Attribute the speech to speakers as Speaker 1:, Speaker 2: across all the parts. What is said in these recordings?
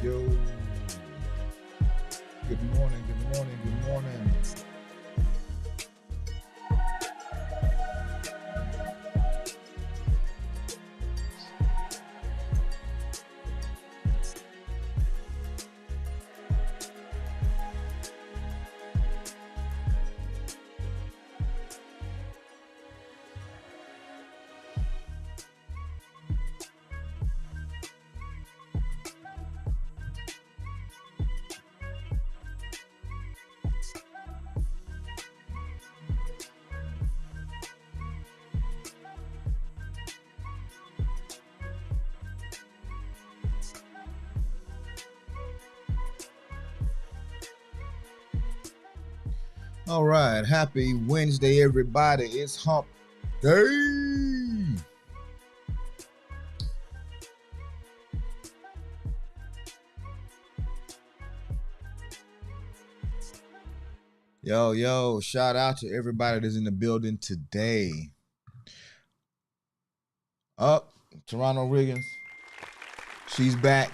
Speaker 1: Yo, good morning, good morning, good morning. All right, happy Wednesday, everybody. It's hump day. Yo, shout out to everybody that's in the building today. Up, Toronto Riggins. She's back.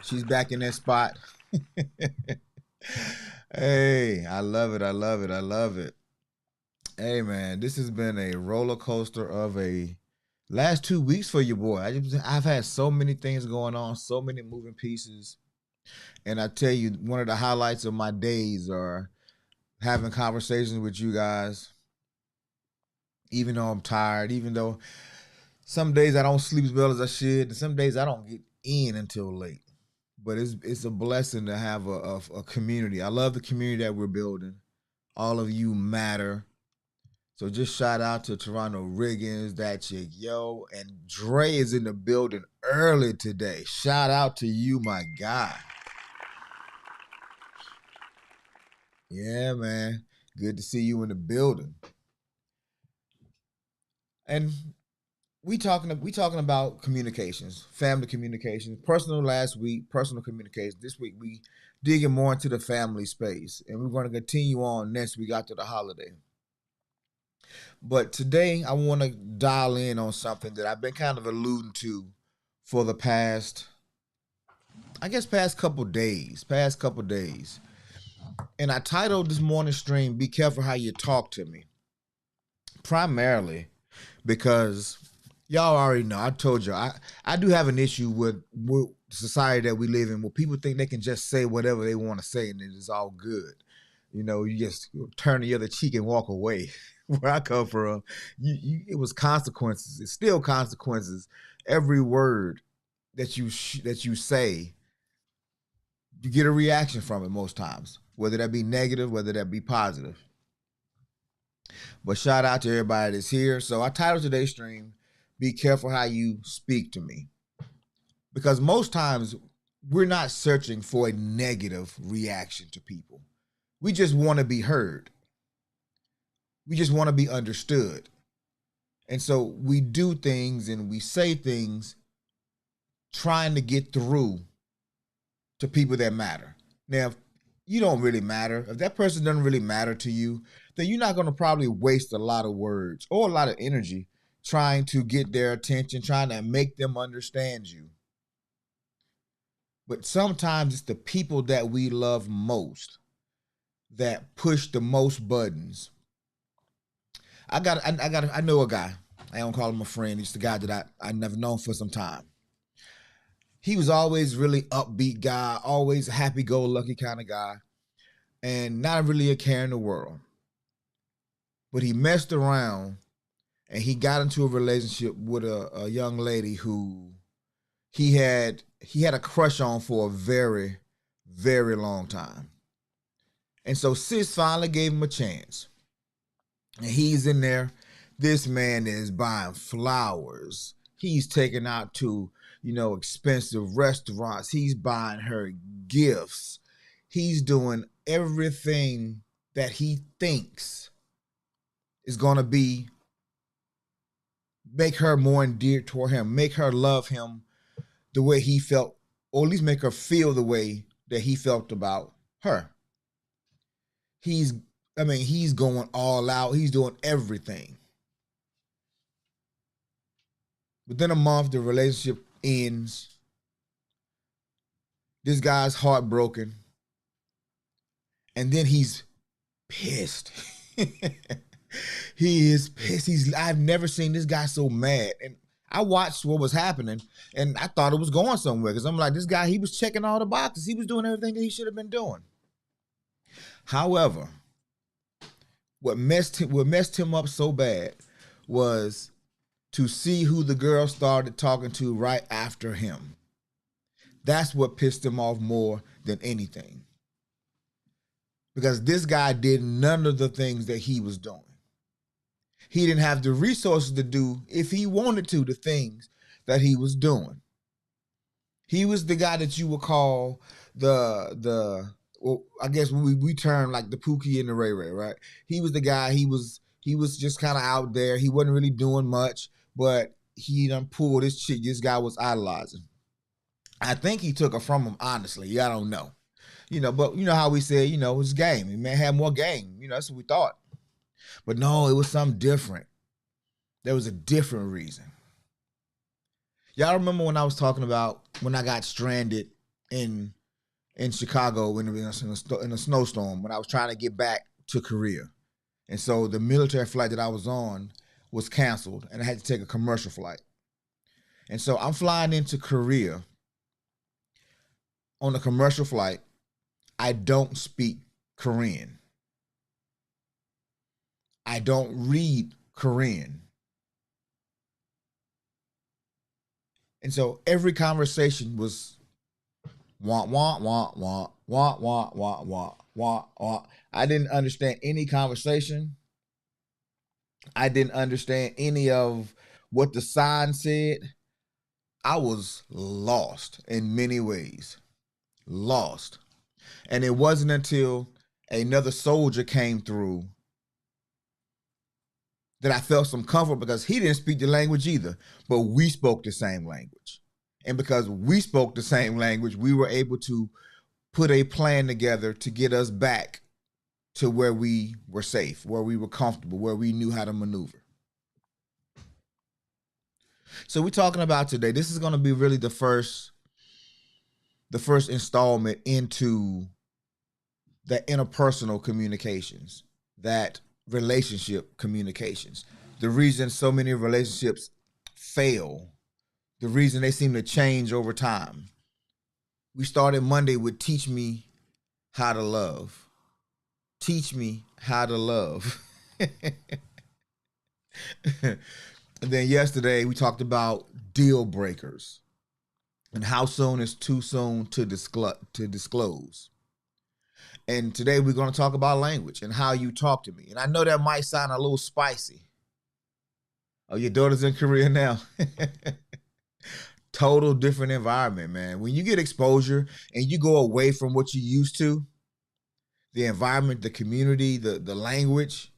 Speaker 1: She's back in that spot. Hey, I love it. I love it. I love it. Hey, man, this has been a roller coaster of a last 2 weeks for your boy. I've had so many things going on, so many moving pieces. And I tell you, one of the highlights of my days are having conversations with you guys, even though I'm tired, even though some days I don't sleep as well as I should, and some days I don't get in until late. But it's a blessing to have a community. I love the community that we're building. All of you matter. So just shout out to Toronto Riggins, that chick, yo. And Dre is in the building early today. Shout out to you, my guy. Yeah, man. Good to see you in the building. And we talking about communications, family communications, personal last week, personal communication. This week we digging more into the family space, and we're going to continue on next week after the holiday. But today I want to dial in on something that I've been kind of alluding to for the past couple days. And I titled this morning stream, "Be Careful How You Talk to Me." Primarily because y'all already know, I told you, I do have an issue with the society that we live in, where people think they can just say whatever they want to say and it is all good. You just turn the other cheek and walk away. Where I come from, it was consequences. It's still consequences. Every word that you say, you get a reaction from it most times, whether that be negative, whether that be positive. But shout out to everybody that's here. So I titled today's stream, "Be Careful How You Speak to Me." Because most times we're not searching for a negative reaction to people. We just want to be heard. We just want to be understood. And so we do things and we say things trying to get through to people that matter. Now, if you don't really matter, if that person doesn't really matter to you, then you're not going to probably waste a lot of words or a lot of energy trying to get their attention, trying to make them understand you. But sometimes it's the people that we love most that push the most buttons. I know a guy. I don't call him a friend. He's the guy that I never known for some time. He was always really upbeat guy, always happy-go-lucky kind of guy, and not really a care in the world. But he messed around and he got into a relationship with a young lady who he had a crush on for a very, very long time. And so sis finally gave him a chance. And he's in there. This man is buying flowers. He's taking out to, expensive restaurants. He's buying her gifts. He's doing everything that he thinks is going to be make her more endeared toward him, make her love him the way he felt, or at least make her feel the way that he felt about her. He's going all out. He's doing everything. Within a month, the relationship ends. This guy's heartbroken. And then he's pissed. He is pissed. I've never seen this guy so mad. And I watched what was happening, and I thought it was going somewhere, because I'm like, this guy, he was checking all the boxes. He was doing everything that he should have been doing. However, what messed him up so bad was to see who the girl started talking to right after him. That's what pissed him off more than anything. Because this guy did none of the things that he was doing. He didn't have the resources to do, if he wanted to, the things that he was doing. He was the guy that you would call well, I guess we term like the Pookie and the Ray Ray, right? He was the guy, he was just kind of out there. He wasn't really doing much, but he done pulled this chick this guy was idolizing. I think he took her from him, honestly. I don't know. But you know how we said, it's game. He may have more game. That's what we thought. But no, it was something different. There was a different reason. Y'all remember when I was talking about when I got stranded in Chicago in a snowstorm, when I was trying to get back to Korea. And so the military flight that I was on was canceled, and I had to take a commercial flight. And so I'm flying into Korea on a commercial flight. I don't speak Korean. I don't read Korean. And so every conversation was wah, wah, wah, wah, wah, wah, wah, wah, wah, wah. I didn't understand any conversation. I didn't understand any of what the sign said. I was lost in many ways. Lost. And it wasn't until another soldier came through that I felt some comfort, because he didn't speak the language either, but we spoke the same language. And because we spoke the same language, we were able to put a plan together to get us back to where we were safe, where we were comfortable, where we knew how to maneuver. So we're talking about today, this is going to be really the first installment into the interpersonal communications, that relationship communications. The reason so many relationships fail, the reason they seem to change over time. We started Monday with teach me how to love. Teach me how to love. And then yesterday we talked about deal breakers and how soon is too soon to disclose. And today we're going to talk about language and how you talk to me. And I know that might sound a little spicy. Oh, your daughter's in Korea now. Total different environment, man. When you get exposure and you go away from what you used to, the environment, the community, the language,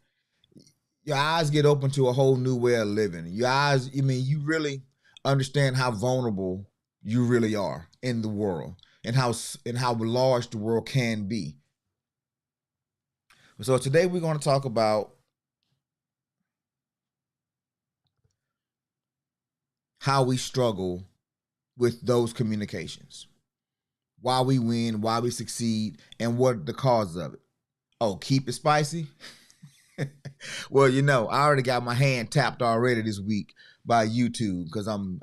Speaker 1: your eyes get open to a whole new way of living. Your eyes, you really understand how vulnerable you really are in the world, and how large the world can be. So today we're going to talk about how we struggle with those communications, why we win, why we succeed, and what the cause of it. Oh, keep it spicy? Well, I already got my hand tapped already this week by YouTube, because I'm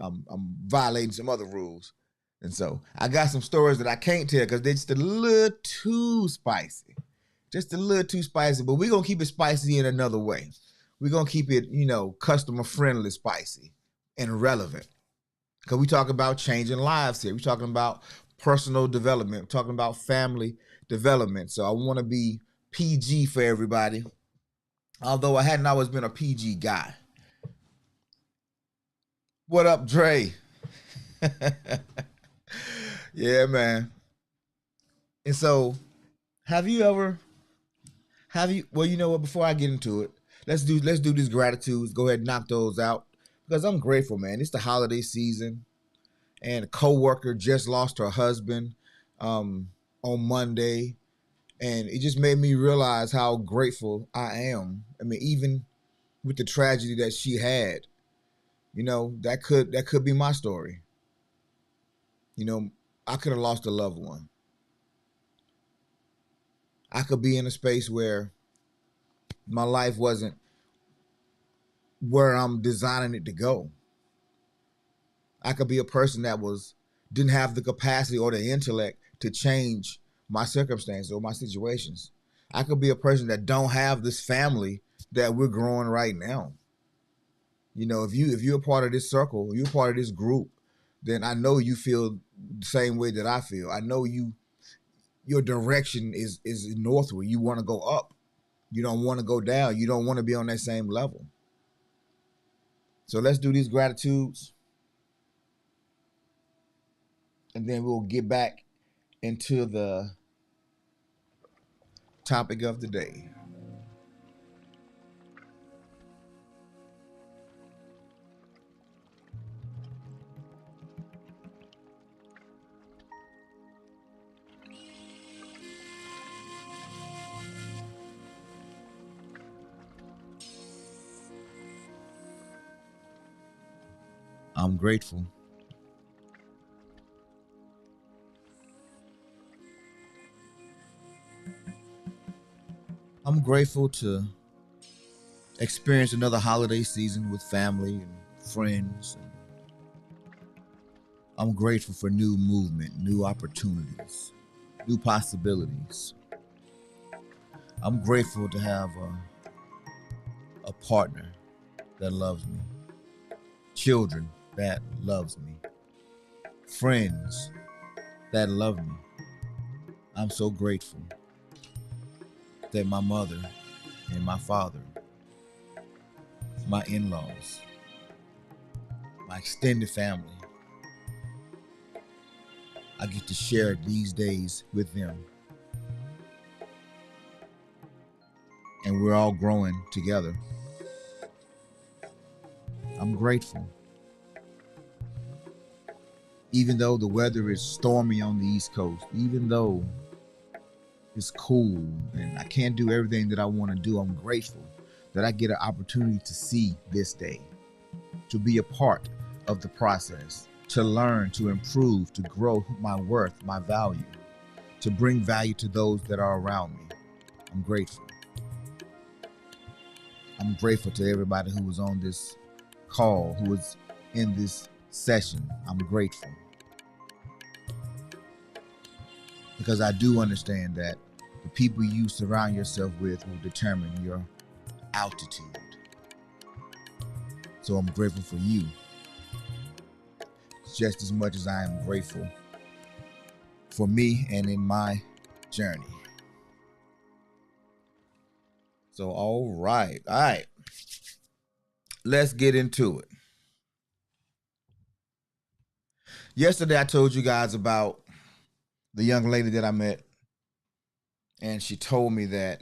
Speaker 1: violating some other rules. And so I got some stories that I can't tell because they're just a little too spicy. Just a little too spicy, but we're going to keep it spicy in another way. we're gonna keep it, customer friendly, spicy, and relevant. Because we talk about changing lives here. We're talking about personal development. We're talking about family development. So I want to be PG for everybody. Although I hadn't always been a PG guy. What up, Dre? Yeah, man. And so, have you ever well, you know what, before I get into it, let's do these gratitudes. Go ahead and knock those out. Because I'm grateful, man. It's the holiday season. And a coworker just lost her husband on Monday. And it just made me realize how grateful I am. I mean, even with the tragedy that she had, that could be my story. You know, I could have lost a loved one. I could be in a space where my life wasn't where I'm designing it to go. I could be a person that didn't have the capacity or the intellect to change my circumstances or my situations. I could be a person that don't have this family that we're growing right now. If you're a part of this circle, you're part of this group, then I know you feel the same way that I feel. I know your direction is northward. You want to go up. You don't want to go down. You don't want to be on that same level. So let's do these gratitudes, and then we'll get back into the topic of the day. I'm grateful. I'm grateful to experience another holiday season with family and friends. I'm grateful for new movement, new opportunities, new possibilities. I'm grateful to have a partner that loves me, children that loves me, friends that love me. I'm so grateful that my mother and my father, my in-laws, my extended family, I get to share these days with them. And we're all growing together. I'm grateful. Even though the weather is stormy on the East Coast, even though it's cool and I can't do everything that I want to do, I'm grateful that I get an opportunity to see this day, to be a part of the process, to learn, to improve, to grow my worth, my value, to bring value to those that are around me. I'm grateful. I'm grateful to everybody who was on this call, who was in this session. I'm grateful. Because I do understand that the people you surround yourself with will determine your altitude. So I'm grateful for you just as much as I am grateful for me and in my journey. So, all right. Let's get into it. Yesterday, I told you guys about the young lady that I met, and she told me that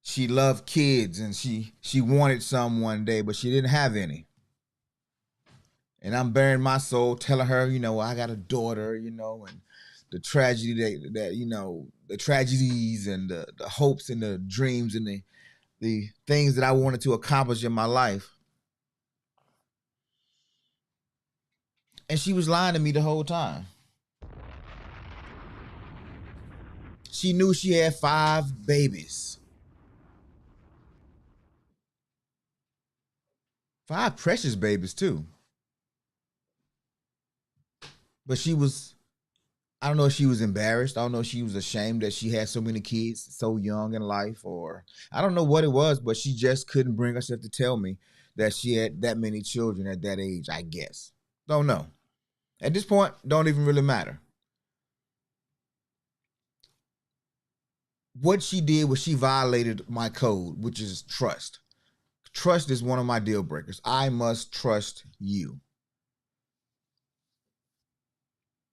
Speaker 1: she loved kids and she wanted some one day, but she didn't have any. And I'm bearing my soul, telling her, I got a daughter, and the tragedy the tragedies and the hopes and the dreams and the things that I wanted to accomplish in my life. And she was lying to me the whole time. She knew she had 5 babies. 5 precious babies too. But she was I don't know if she was embarrassed. I don't know if she was ashamed that she had so many kids so young in life, or I don't know what it was, but she just couldn't bring herself to tell me that she had that many children at that age, I guess. Don't know. At this point, don't even really matter. What she did was she violated my code, which is trust. Trust is one of my deal breakers. I must trust you.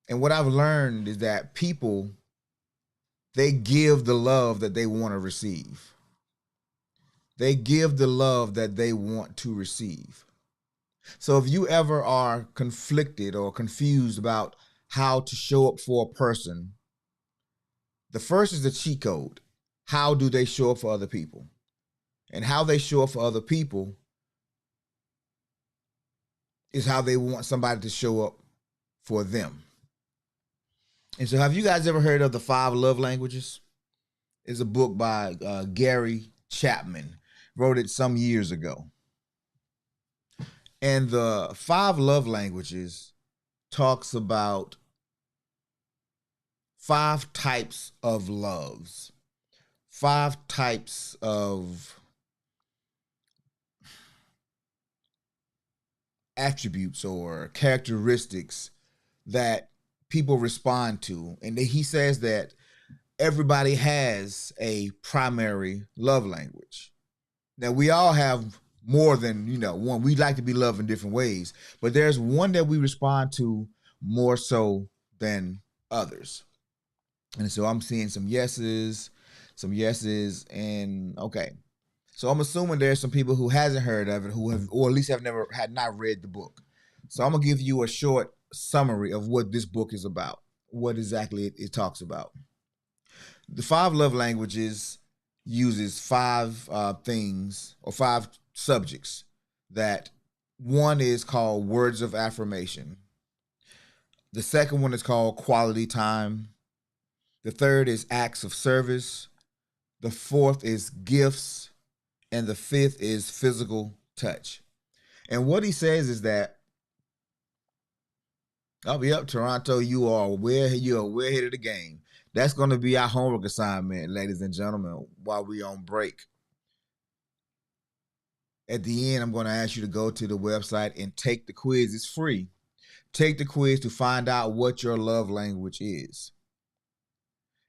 Speaker 1: And what I've learned is that people, they give the love that they want to receive. They give the love that they want to receive. So if you ever are conflicted or confused about how to show up for a person, the first is the cheat code. How do they show up for other people? And how they show up for other people is how they want somebody to show up for them. And so, have you guys ever heard of the Five Love Languages? It's a book by Gary Chapman. Wrote it some years ago. And the Five Love Languages talks about 5 types of loves, 5 types of attributes or characteristics that people respond to. And he says that everybody has a primary love language. Now, we all have more than, one. We like to be loved in different ways, but there's one that we respond to more so than others. And so I'm seeing some yeses, and okay. So I'm assuming there's some people who hasn't heard of it, who have, or at least had not read the book. So I'm gonna give you a short summary of what this book is about, what exactly it talks about. The Five Love Languages uses 5 things or 5 subjects. That one is called words of affirmation. The second one is called quality time. The third is acts of service. The fourth is gifts. And the fifth is physical touch. And what he says is that, I'll be up, Toronto. You are way ahead of the game. That's going to be our homework assignment, ladies and gentlemen, while we're on break. At the end, I'm going to ask you to go to the website and take the quiz. It's free. Take the quiz to find out what your love language is.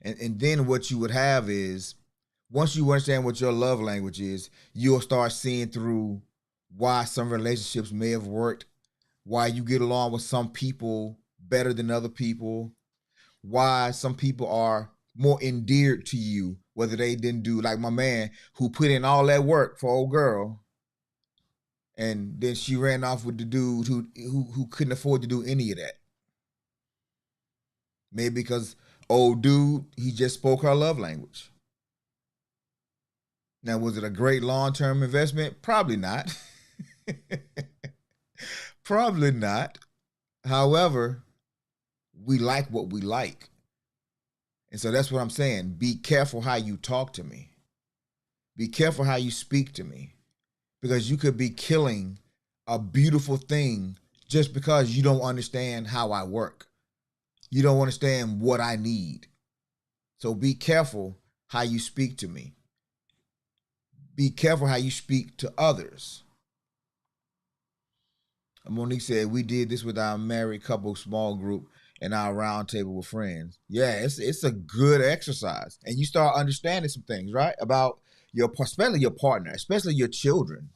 Speaker 1: And then what you would have is, once you understand what your love language is, you'll start seeing through why some relationships may have worked, why you get along with some people better than other people, why some people are more endeared to you, whether they didn't do, like my man who put in all that work for old girl, and then she ran off with the dude who couldn't afford to do any of that. Maybe because old dude, he just spoke her love language. Now, was it a great long-term investment? Probably not. Probably not. However, we like what we like. And so that's what I'm saying. Be careful how you talk to me. Be careful how you speak to me. Because you could be killing a beautiful thing just because you don't understand how I work. You don't understand what I need. So be careful how you speak to me. Be careful how you speak to others. Monique said, we did this with our married couple small group and our round table with friends. Yeah, it's a good exercise. And you start understanding some things, right? About especially your partner, especially your children.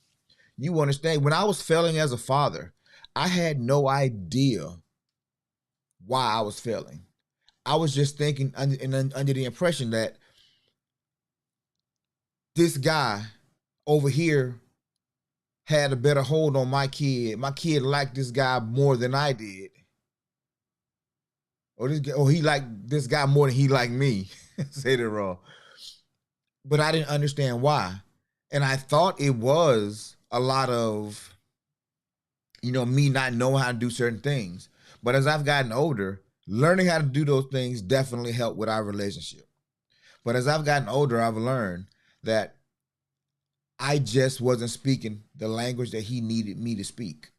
Speaker 1: You understand, when I was failing as a father, I had no idea why I was failing. I was just thinking under the impression that this guy over here had a better hold on my kid. My kid liked this guy more than I did. Or he liked this guy more than he liked me. Say that wrong. But I didn't understand why. And I thought it was a lot of, me not knowing how to do certain things. But as I've gotten older, learning how to do those things definitely helped with our relationship. But as I've gotten older, I've learned that I just wasn't speaking the language that he needed me to speak.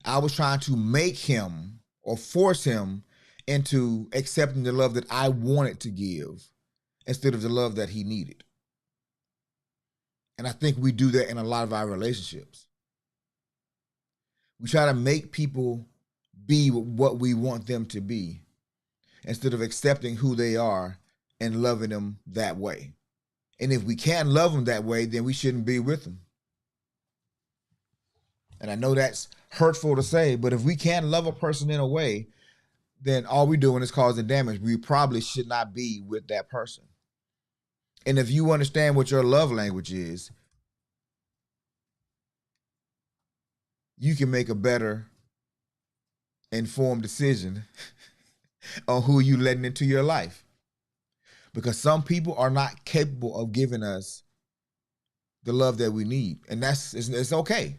Speaker 1: I was trying to make him or force him into accepting the love that I wanted to give instead of the love that he needed. And I think we do that in a lot of our relationships. We try to make people be what we want them to be instead of accepting who they are and loving them that way. And if we can't love them that way, then we shouldn't be with them. And I know that's hurtful to say, but if we can't love a person in a way, then all we're doing is causing damage. We probably should not be with that person. And if you understand what your love language is, you can make a better informed decision on who you letting into your life. Because some people are not capable of giving us the love that we need. And it's okay.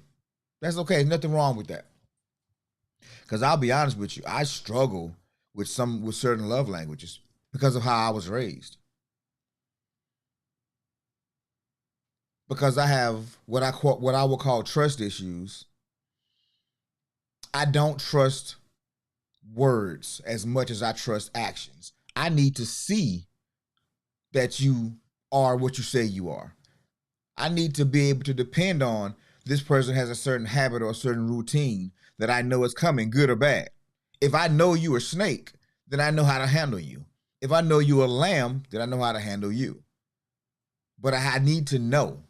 Speaker 1: That's okay. There's nothing wrong with that. Because I'll be honest with you, I struggle with certain love languages because of how I was raised. Because I have what I would call trust issues. I don't trust words as much as I trust actions. I need to see that you are what you say you are. I need to be able to depend on this person has a certain habit or a certain routine that I know is coming, good or bad. If I know you a snake, then I know how to handle you. If I know you a lamb, then I know how to handle you. But I need to know.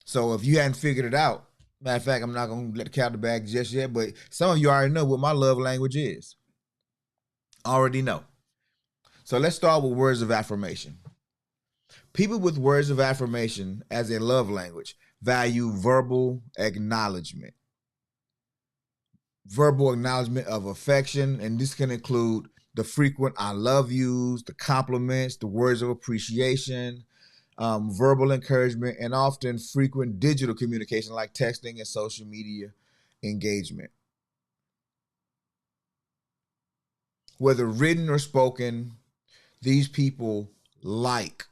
Speaker 1: So if you hadn't figured it out, matter of fact, I'm not going to let the cat out the bag just yet, but some of you already know what my love language is. Already know. So let's start with words of affirmation. People with words of affirmation as a love language value verbal acknowledgement. Verbal acknowledgement of affection, and this can include the frequent I love yous, the compliments, the words of appreciation, verbal encouragement, and often frequent digital communication like texting and social media engagement. Whether written or spoken, these people like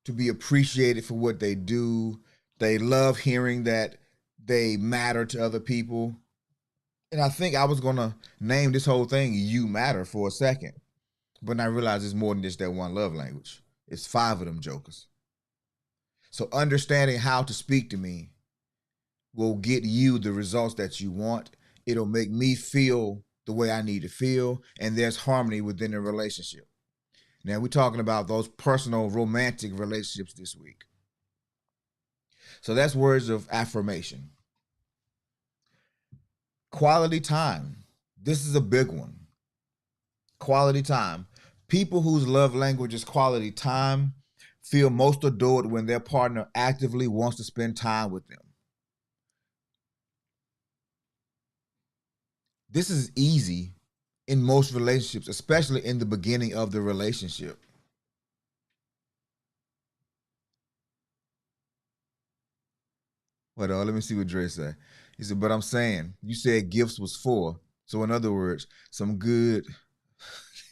Speaker 1: to be appreciated for what they do. They love hearing that they matter to other people. And I think I was going to name this whole thing You Matter for a second. But I realized it's more than just that one love language. It's 5 of them jokers. So understanding how to speak to me will get you the results that you want. It'll make me feel the way I need to feel. And there's harmony within the relationship. Now we're talking about those personal romantic relationships this week. So that's words of affirmation. Quality time. This is a big one. Quality time. People whose love language is quality time feel most adored when their partner actively wants to spend time with them. This is easy in most relationships, especially in the beginning of the relationship. Hold on, let me see what Dre said. He said, but I'm saying, you said gifts was 4. So in other words, some good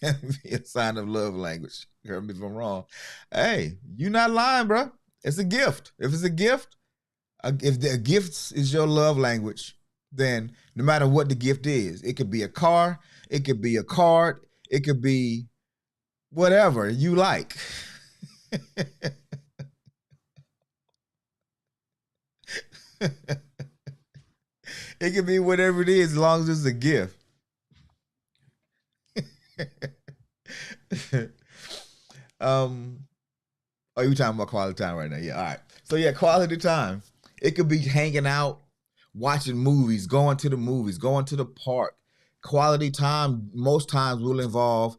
Speaker 1: can be a sign of love language. Hear me if I'm wrong. Hey, you not lying, bro. It's a gift. If it's a gift, if the gift is your love language, then no matter what the gift is, it could be a car, it could be a card, it could be whatever you like. It could be whatever it is as long as it's a gift. Oh, you talking about quality time right now? Yeah, all right. So yeah, quality time. It could be hanging out, watching movies, going to the movies, going to the park. Quality time most times will involve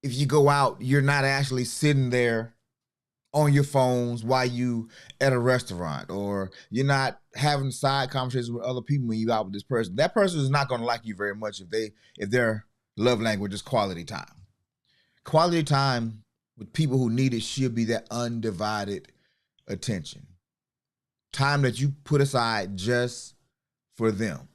Speaker 1: if you go out, you're not actually sitting there on your phones while you at a restaurant, or you're not having side conversations with other people when you out with this person. That person is not going to like you very much if their love language is quality time. Quality time with people who need it should be that undivided attention. Time that you put aside just for them.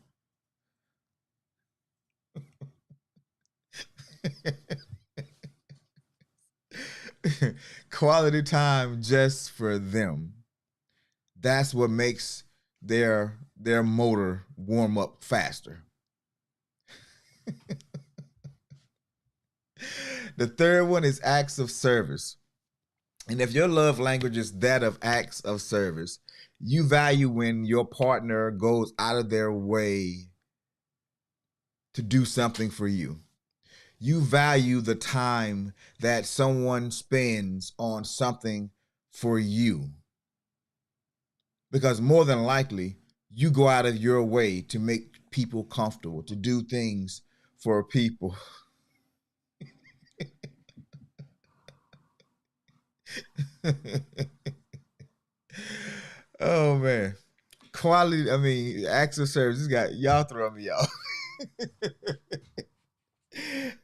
Speaker 1: Quality time just for them. That's what makes their motor warm up faster. The third one is acts of service. And if your love language is that of acts of service, you value when your partner goes out of their way to do something for you. You value the time that someone spends on something for you. Because more than likely, you go out of your way to make people comfortable, to do things for people. Oh man. Quality, I mean, acts of service. This guy, y'all throw me off.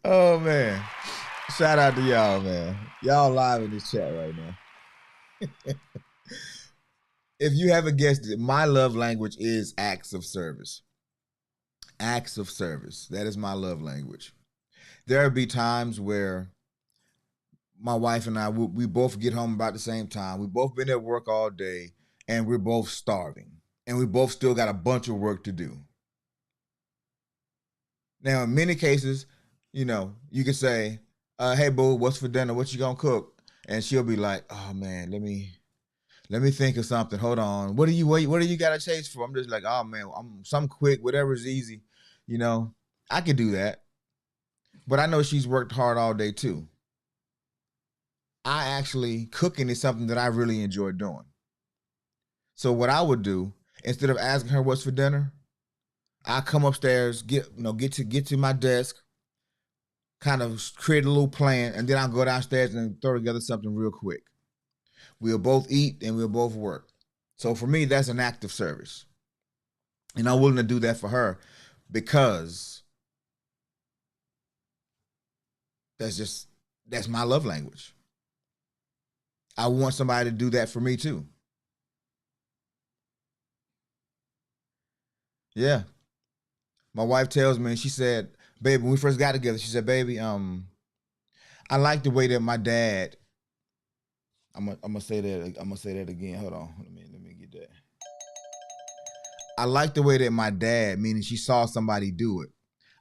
Speaker 1: Oh man. Shout out to y'all, man. Y'all live in this chat right now. If you haven't guessed it, my love language is acts of service. Acts of service. That is my love language. There'll be times where my wife and I, we both get home about the same time. We both been at work all day and we're both starving. And we both still got a bunch of work to do. Now, in many cases, you can say, hey boo, what's for dinner? What you gonna cook? And she'll be like, oh man, let me think of something. Hold on. What do you gotta chase for? I'm just like, oh man, I'm some quick, whatever's easy. You know, I could do that. But I know she's worked hard all day too. I actually cooking is something that I really enjoy doing. So what I would do, instead of asking her what's for dinner, I come upstairs, get to my desk, kind of create a little plan, and then I'll go downstairs and throw together something real quick. We'll both eat and we'll both work. So for me, that's an act of service. And I'm willing to do that for her because that's my love language. I want somebody to do that for me too. Yeah. My wife tells me, and she said, baby, when we first got together, she said, baby, I like the way that my dad. I'm gonna say that. I'm gonna say that again. Hold on. Let me get that. I like the way that my dad, meaning she saw somebody do it.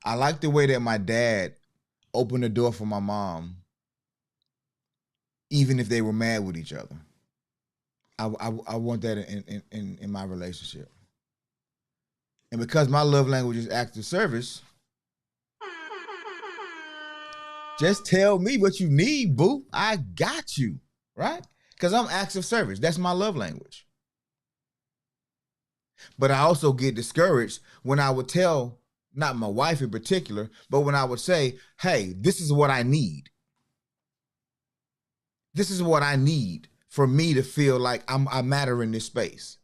Speaker 1: I like the way that my dad opened the door for my mom, even if they were mad with each other. I want that in my relationship. And because my love language is acts of service, just tell me what you need, boo. I got you, right? Because I'm acts of service. That's my love language. But I also get discouraged when I would tell, not my wife in particular, but when I would say, hey, this is what I need. This is what I need for me to feel like I matter in this space.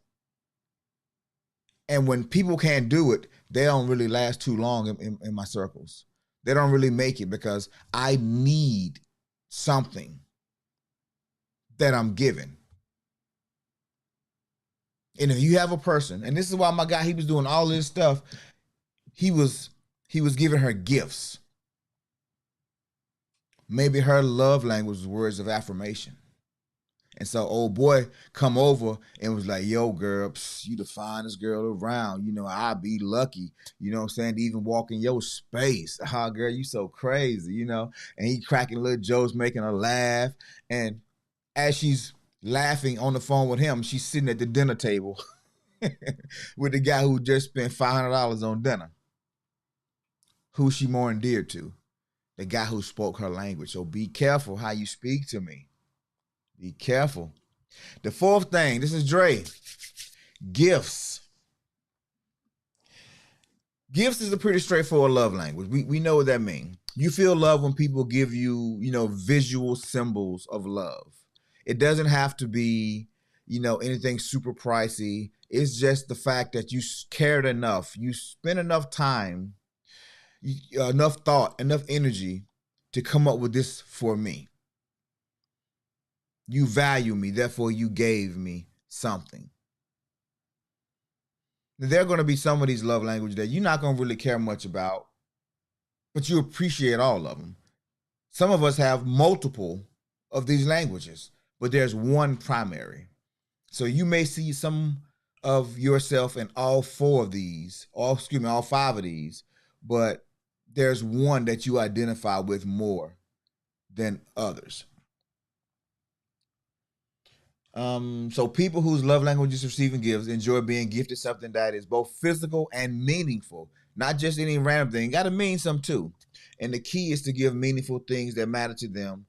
Speaker 1: And when people can't do it, they don't really last too long in my circles. They don't really make it because I need something that I'm given. And if you have a person, and this is why my guy, he was doing all this stuff, he was giving her gifts. Maybe her love language was words of affirmation. And so old boy come over and was like, yo, girl, you the finest girl around. I'll be lucky, what I'm saying, to even walk in your space. Ah, girl, you so crazy. And he cracking little jokes, making her laugh. And as she's laughing on the phone with him, she's sitting at the dinner table with the guy who just spent $500 on dinner. Who's she more endeared to? The guy who spoke her language. So be careful how you speak to me. Be careful. The fourth thing, this is Dre. Gifts. Gifts is a pretty straightforward love language. We know what that means. You feel love when people give you, visual symbols of love. It doesn't have to be, anything super pricey. It's just the fact that you cared enough. You spent enough time, enough thought, enough energy to come up with this for me. You value me, therefore you gave me something. There are going to be some of these love languages that you're not going to really care much about, but you appreciate all of them. Some of us have multiple of these languages, but there's one primary. So you may see some of yourself in all 4 of these, all 5 of these, but there's one that you identify with more than others. So people whose love language is receiving gifts enjoy being gifted something that is both physical and meaningful, not just any random thing. Got to mean something too. And the key is to give meaningful things that matter to them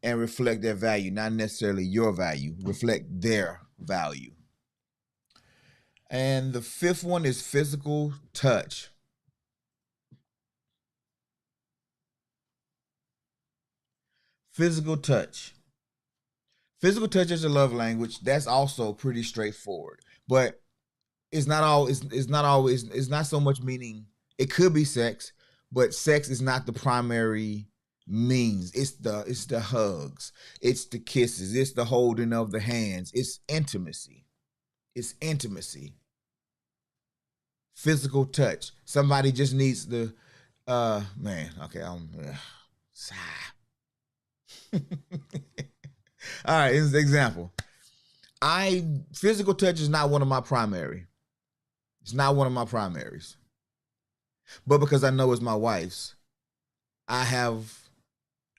Speaker 1: and reflect their value, not necessarily your value, reflect their value. And the fifth one is physical touch. Physical touch. Physical touch is a love language. That's also pretty straightforward. But it's not so much meaning it could be sex, but sex is not the primary means. It's the hugs, it's the kisses, it's the holding of the hands, it's intimacy. It's intimacy. Physical touch. Somebody just needs the man, okay, sigh. All right, here's an example. I Physical touch is not one of my primary. It's not one of my primaries. But because I know it's my wife's, I have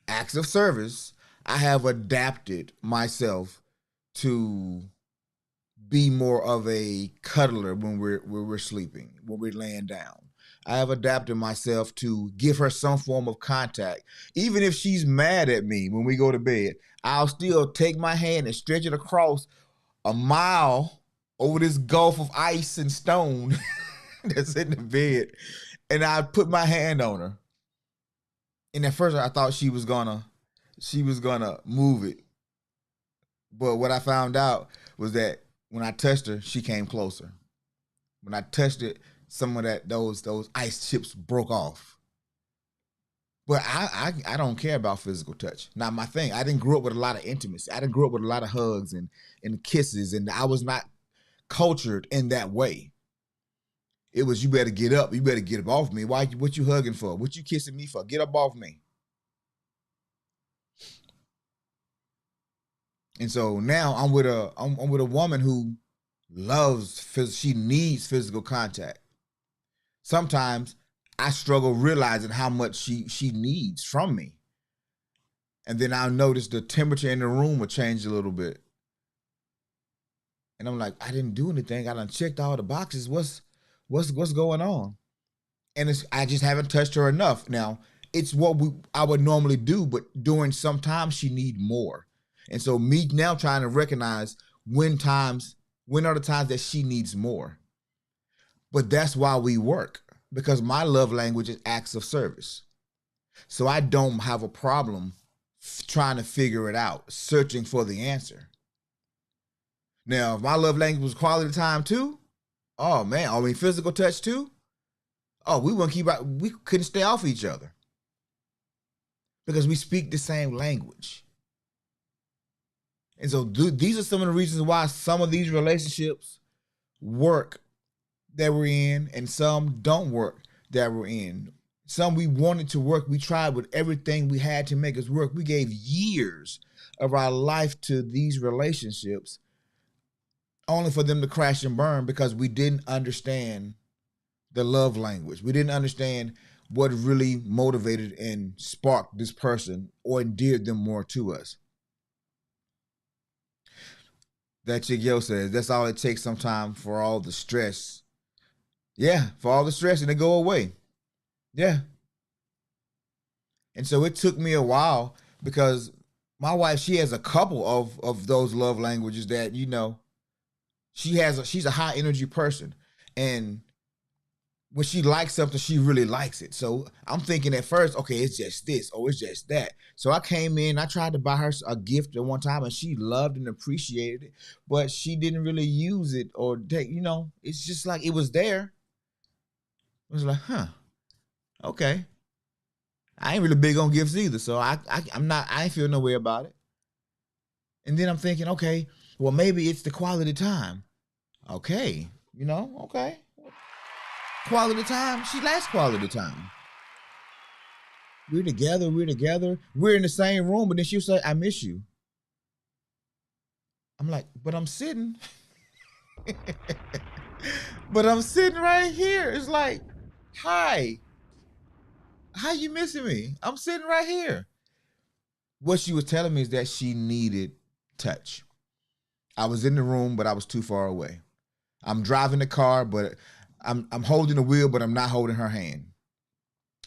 Speaker 1: acts of service. I have adapted myself to be more of a cuddler when we're sleeping, when we're laying down. I have adapted myself to give her some form of contact. Even if she's mad at me when we go to bed, I'll still take my hand and stretch it across a mile over this gulf of ice and stone that's in the bed, and I put my hand on her. And at first, I thought she was gonna move it, but what I found out was that when I touched her, she came closer. When I touched it, some of those ice chips broke off. But I don't care about physical touch. Not my thing. I didn't grow up with a lot of intimacy. I didn't grow up with a lot of hugs and kisses, and I was not cultured in that way. It was, you better get up. You better get up off me. Why? What you hugging for? What you kissing me for? Get up off me. And so now I'm with a woman who she needs physical contact. Sometimes I struggle realizing how much she needs from me. And then I'll notice the temperature in the room will change a little bit. And I'm like, I didn't do anything. I done checked all the boxes. What's going on? And I just haven't touched her enough. Now, it's what I would normally do, but during some times she need more. And so me now trying to recognize when are the times that she needs more. But that's why we work, because my love language is acts of service. So I don't have a problem trying to figure it out, searching for the answer. Now, if my love language was quality time too, oh man, I mean physical touch too, oh, we couldn't stay off each other because we speak the same language. And so these are some of the reasons why some of these relationships work that we're in and some don't work that we're in. Some we wanted to work, we tried with everything we had to make us work. We gave years of our life to these relationships only for them to crash and burn because we didn't understand the love language. We didn't understand what really motivated and sparked this person or endeared them more to us. That chick Yo says that's all it takes sometimes for all the stress. Yeah, for all the stress and it go away. Yeah. And so it took me a while because my wife, she has a couple of those love languages that, she's a high energy person. And when she likes something, she really likes it. So I'm thinking at first, okay, it's just this, or it's just that. So I came in, I tried to buy her a gift at one time, and she loved and appreciated it, but she didn't really use it or take, it's just like it was there. It was like, huh, okay. I ain't really big on gifts either, so I ain't feel no way about it. And then I'm thinking, okay, well maybe it's the quality time. Okay, okay. Quality time, she likes quality time. We're in the same room, but then she'll say, I miss you. I'm like, but I'm sitting. But I'm sitting right here. It's like, hi. How you missing me? I'm sitting right here. What she was telling me is that she needed touch. I was in the room, but I was too far away. I'm driving the car, but I'm holding the wheel, but I'm not holding her hand.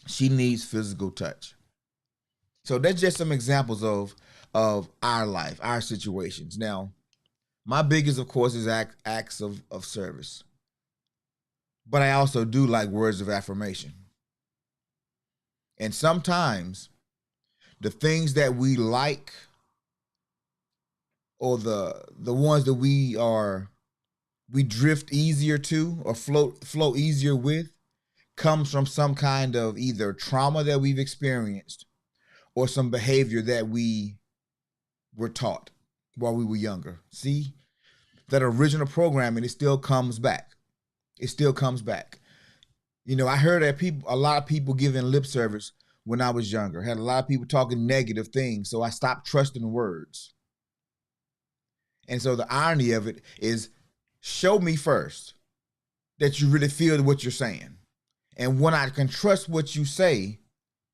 Speaker 1: She needs physical touch. So that's just some examples of our life, our situations. Now, my biggest, of course, is acts of service. But I also do like words of affirmation. And sometimes the things that we like or the ones that we drift easier to or flow easier with comes from some kind of either trauma that we've experienced or some behavior that we were taught while we were younger. See, that original programming, it still comes back. It still comes back. You know, I heard that a lot of people giving lip service when I was younger. Had a lot of people talking negative things, so I stopped trusting words. And so the irony of it is, show me first that you really feel what you're saying. And when I can trust what you say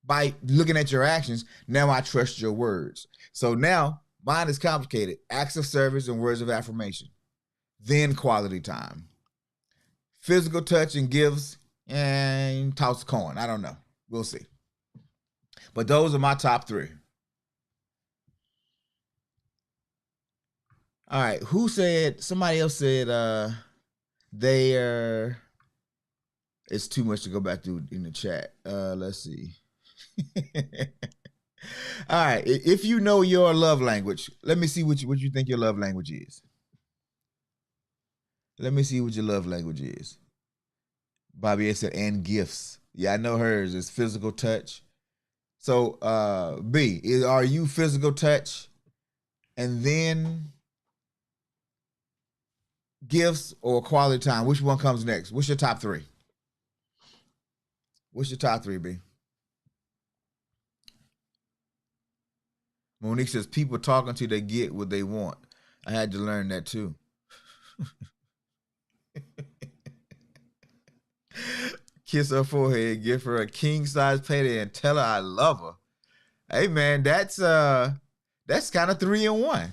Speaker 1: by looking at your actions, now I trust your words. So now mine is complicated. Acts of service and words of affirmation. Then quality time. Physical touch and gifts and toss a coin. I don't know. We'll see. But those are my top three. All right. Who said, somebody else said they are, it's too much to go back to in the chat. Let's see. All right. If you know your love language, let me see what you think your love language is. Let me see what your love language is. Bobby said, and gifts. Yeah, I know hers is physical touch. So, are you physical touch and then gifts or quality time? Which one comes next? What's your top three? What's your top three, B? Monique says, people talk until they get what they want. I had to learn that too. Kiss her forehead, give her a king size payday, and tell her I love her. Hey man, that's kind of 3-in-1.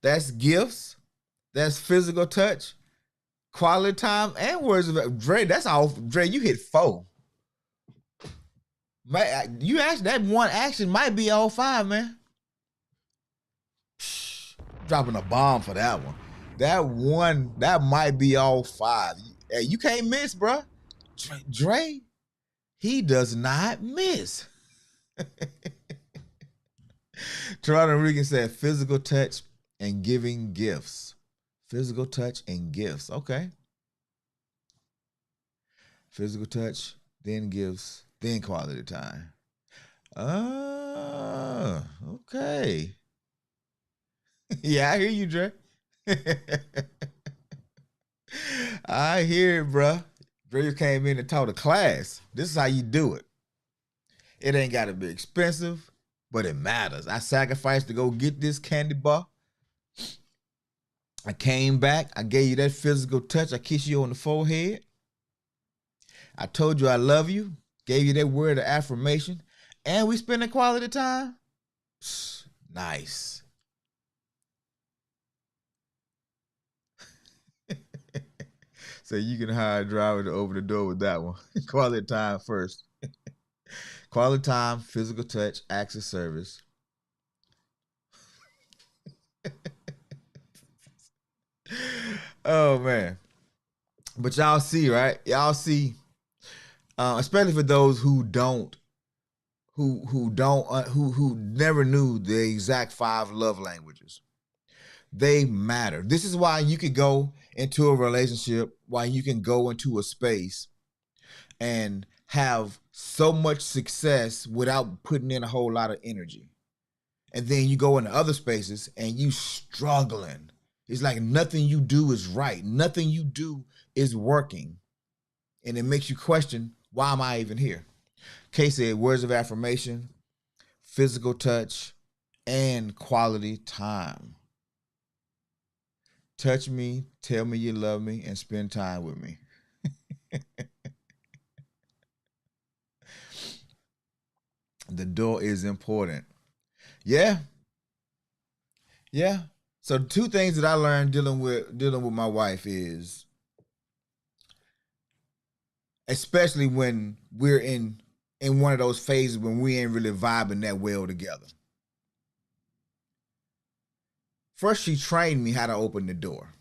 Speaker 1: That's gifts, that's physical touch, quality time, and words of Dre. That's all. Dre, you hit 4. You actually, that one action might be all 5, man. Dropping a bomb for that one. That one, that might be all 5. Hey, you can't miss, bro. Dre, he does not miss. Toronto Regan said physical touch and giving gifts. Physical touch and gifts. Okay. Physical touch, then gifts, then quality time. Okay. Yeah, I hear you, Dre. I hear it, bruh. Dre came in and taught a class. This is how you do it. It ain't got to be expensive, but it matters. I sacrificed to go get this candy bar. I came back. I gave you that physical touch. I kissed you on the forehead. I told you I love you. Gave you that word of affirmation. And we spent a quality time. Nice. So you can hire a driver to open the door with that one. Quality time first. Quality time, physical touch, acts of service. Oh man. But y'all see, right? Y'all see, especially for those who never knew the exact 5 love languages. They matter. This is why you could go into a relationship, why you can go into a space and have so much success without putting in a whole lot of energy. And then you go into other spaces and you struggling. It's like nothing you do is right. Nothing you do is working. And it makes you question, why am I even here? Kay said words of affirmation, physical touch, and quality time. Touch me, tell me you love me, and spend time with me. The door is important. Yeah, yeah. So two things that I learned dealing with my wife is, especially when we're in one of those phases when we ain't really vibing that well together. First, she trained me how to open the door.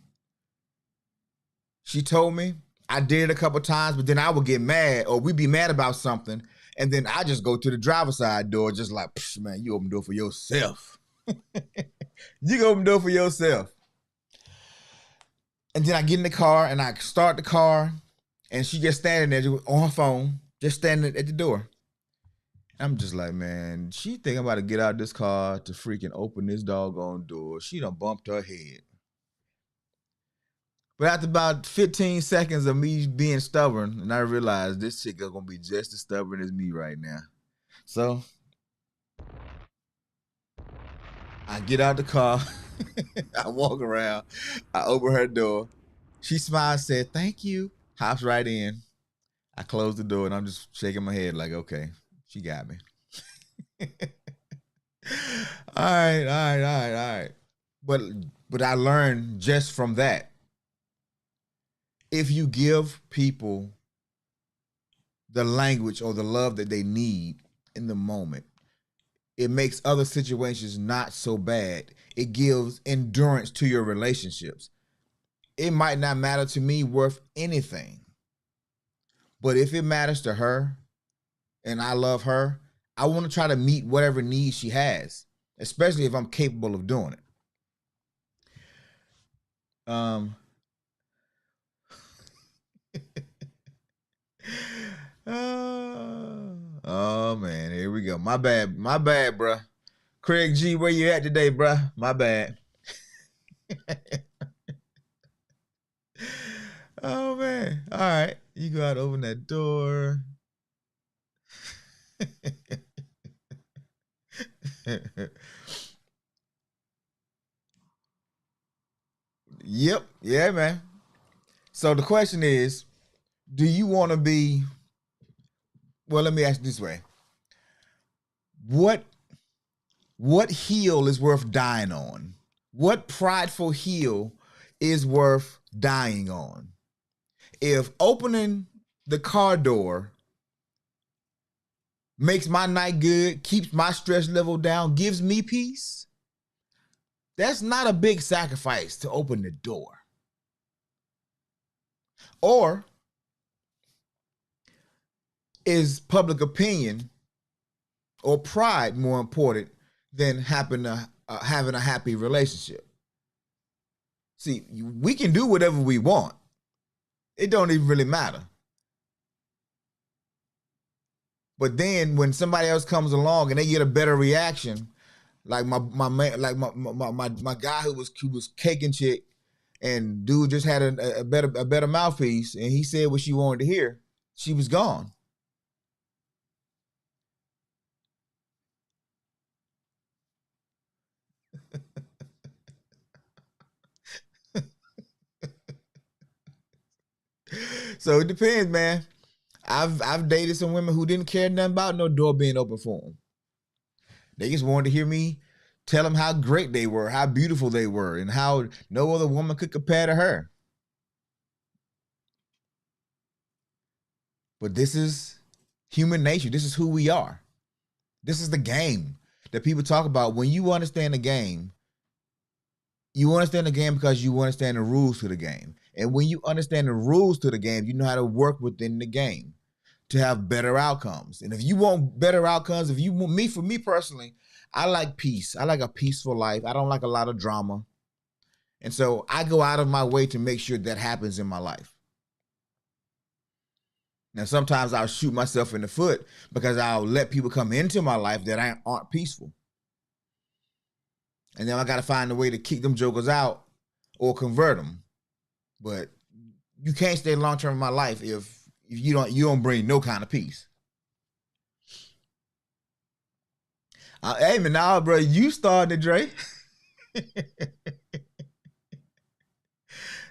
Speaker 1: She told me, I did it a couple times, but then I would get mad, or we'd be mad about something, and then I just go to the driver's side door, just like, man, you open the door for yourself. You go open the door for yourself. And then I get in the car and I start the car, and she just standing there on her phone, just standing at the door. I'm just like, man, she think I'm about to get out of this car to freaking open this doggone door. She done bumped her head. But after about 15 seconds of me being stubborn, and I realized this chick is gonna be just as stubborn as me right now. So I get out the car, I walk around, I open her door. She smiles, said, "Thank you." Hops right in. I close the door and I'm just shaking my head like, okay, she got me. All right, all right, all right, all right. But I learned just from that. If you give people the language or the love that they need in the moment, it makes other situations not so bad. It gives endurance to your relationships. It might not matter to me worth anything, but if it matters to her and I love her, I want to try to meet whatever needs she has, especially if I'm capable of doing it. Um, oh man, here we go. My bad, bruh. Craig G, where you at today, bruh? My bad. Oh man. All right. You go out, open that door. Yep. Yeah, man. So the question is, do you want to be, well, let me ask this way. What heel is worth dying on? What prideful heel is worth dying on? If opening the car door makes my night good, keeps my stress level down, gives me peace, that's not a big sacrifice to open the door. Or is public opinion or pride more important than having a happy relationship? See, we can do whatever we want. It don't even really matter. But then when somebody else comes along and they get a better reaction, like my guy who was caking chick, and dude just had a better mouthpiece, and he said what she wanted to hear, she was gone. So it depends, man. I've dated some women who didn't care nothing about no door being open for them. They just wanted to hear me tell them how great they were, how beautiful they were, and how no other woman could compare to her. But this is human nature. This is who we are. This is the game that people talk about. When you understand the game, you understand the game because you understand the rules to the game. And when you understand the rules to the game, you know how to work within the game to have better outcomes. And if you want better outcomes, if you want me, for me personally, I like peace. I like a peaceful life. I don't like a lot of drama. And so I go out of my way to make sure that happens in my life. Now, sometimes I'll shoot myself in the foot because I'll let people come into my life that aren't peaceful. And then I got to find a way to kick them jokers out or convert them. But you can't stay long term in my life if you don't bring no kind of peace. Hey man, nah, bro, you started, Dre.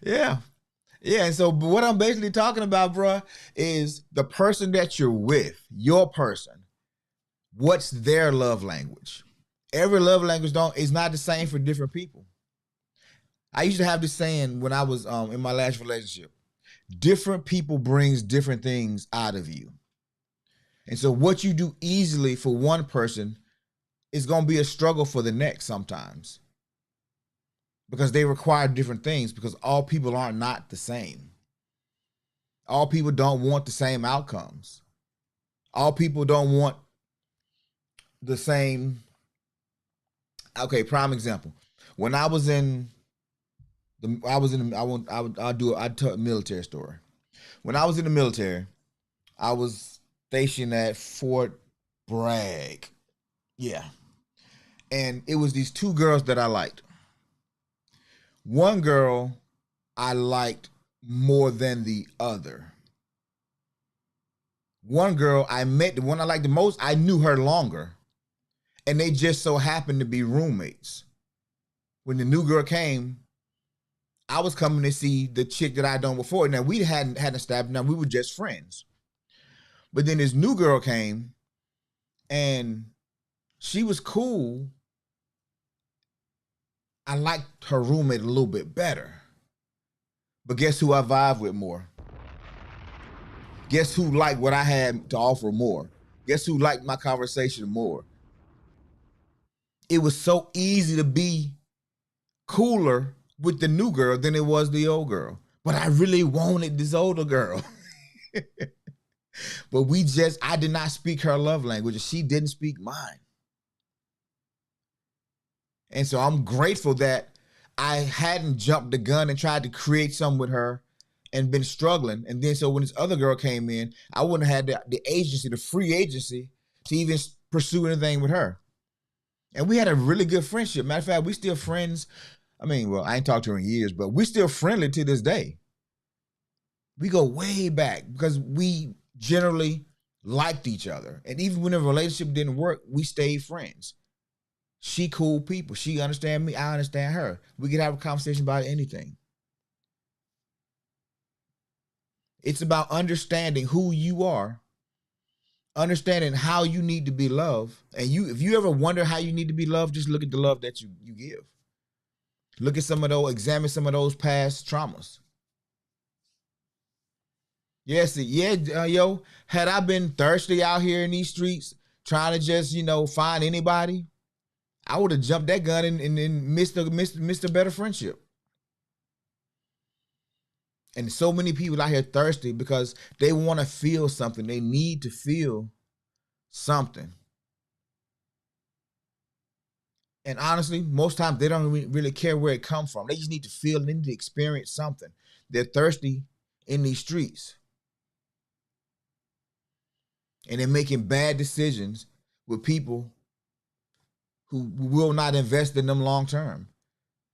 Speaker 1: Yeah. Yeah, and so what I'm basically talking about, bro, is the person that you're with, your person. What's their love language? Every love language don't is not the same for different people. I used to have this saying when I was in my last relationship. Different people brings different things out of you. And so what you do easily for one person is going to be a struggle for the next sometimes. Because they require different things, because all people are not the same. All people don't want the same outcomes. All people don't want the same. Okay, prime example. When I was in the, I was in, I'd tell a military story. When I was in the military, I was stationed at Fort Bragg. Yeah. And it was these two girls that I liked. One girl I liked more than the other. One girl I met, the one I liked the most, I knew her longer. And they just so happened to be roommates. When the new girl came, I was coming to see the chick that I'd done before. Now, we hadn't established, now we were just friends. But then this new girl came, and she was cool. I liked her roommate a little bit better. But guess who I vibe with more? Guess who liked what I had to offer more? Guess who liked my conversation more? It was so easy to be cooler with the new girl than it was the old girl. But I really wanted this older girl. But I did not speak her love language, and she didn't speak mine. And so I'm grateful that I hadn't jumped the gun and tried to create something with her and been struggling. And then so when this other girl came in, I wouldn't have had the agency, the free agency, to even pursue anything with her. And we had a really good friendship. Matter of fact, we still friends. I mean, well, I ain't talked to her in years, but we're still friendly to this day. We go way back because we generally liked each other. And even when the relationship didn't work, we stayed friends. She cool people. She understand me. I understand her. We could have a conversation about anything. It's about understanding who you are, understanding how you need to be loved. And if you ever wonder how you need to be loved, just look at the love that you give. Look at examine some of those past traumas. Yes, yo, had I been thirsty out here in these streets trying to just, find anybody, I would have jumped that gun and missed a better friendship. And so many people out here thirsty because they want to feel something. They need to feel something. And honestly, most times they don't really care where it comes from. They just need to feel, they need to experience something. They're thirsty in these streets. And they're making bad decisions with people who will not invest in them long term.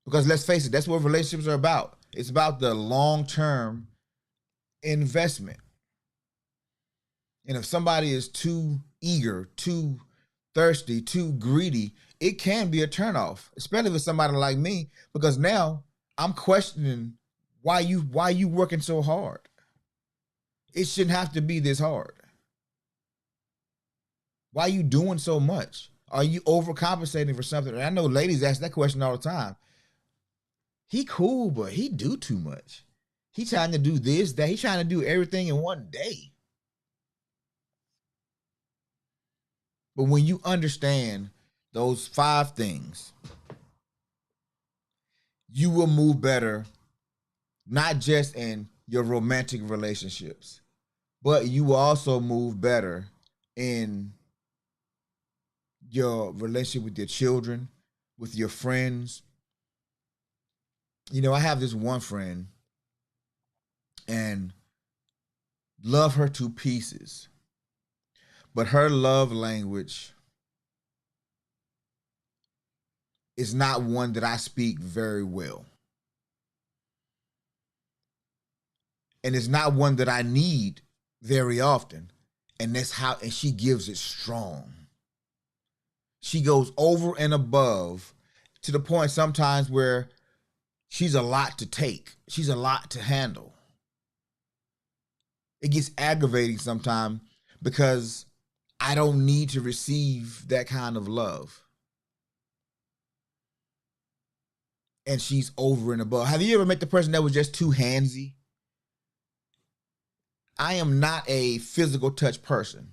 Speaker 1: Because let's face it, that's what relationships are about. It's about the long-term investment. And if somebody is too eager, too thirsty, too greedy, it can be a turnoff, especially with somebody like me, because now I'm questioning why you working so hard. It shouldn't have to be this hard. Why are you doing so much? Are you overcompensating for something? And I know ladies ask that question all the time. He cool, but he do too much. He trying to do this, that. He trying to do everything in one day. But when you understand those 5 things, you will move better, not just in your romantic relationships, but you will also move better in your relationship with your children, with your friends. I have this one friend and love her to pieces. But her love language is not one that I speak very well. And it's not one that I need very often. And she gives it strong. She goes over and above to the point sometimes where she's a lot to take. She's a lot to handle. It gets aggravating sometimes because I don't need to receive that kind of love. And she's over and above. Have you ever met the person that was just too handsy? I am not a physical touch person,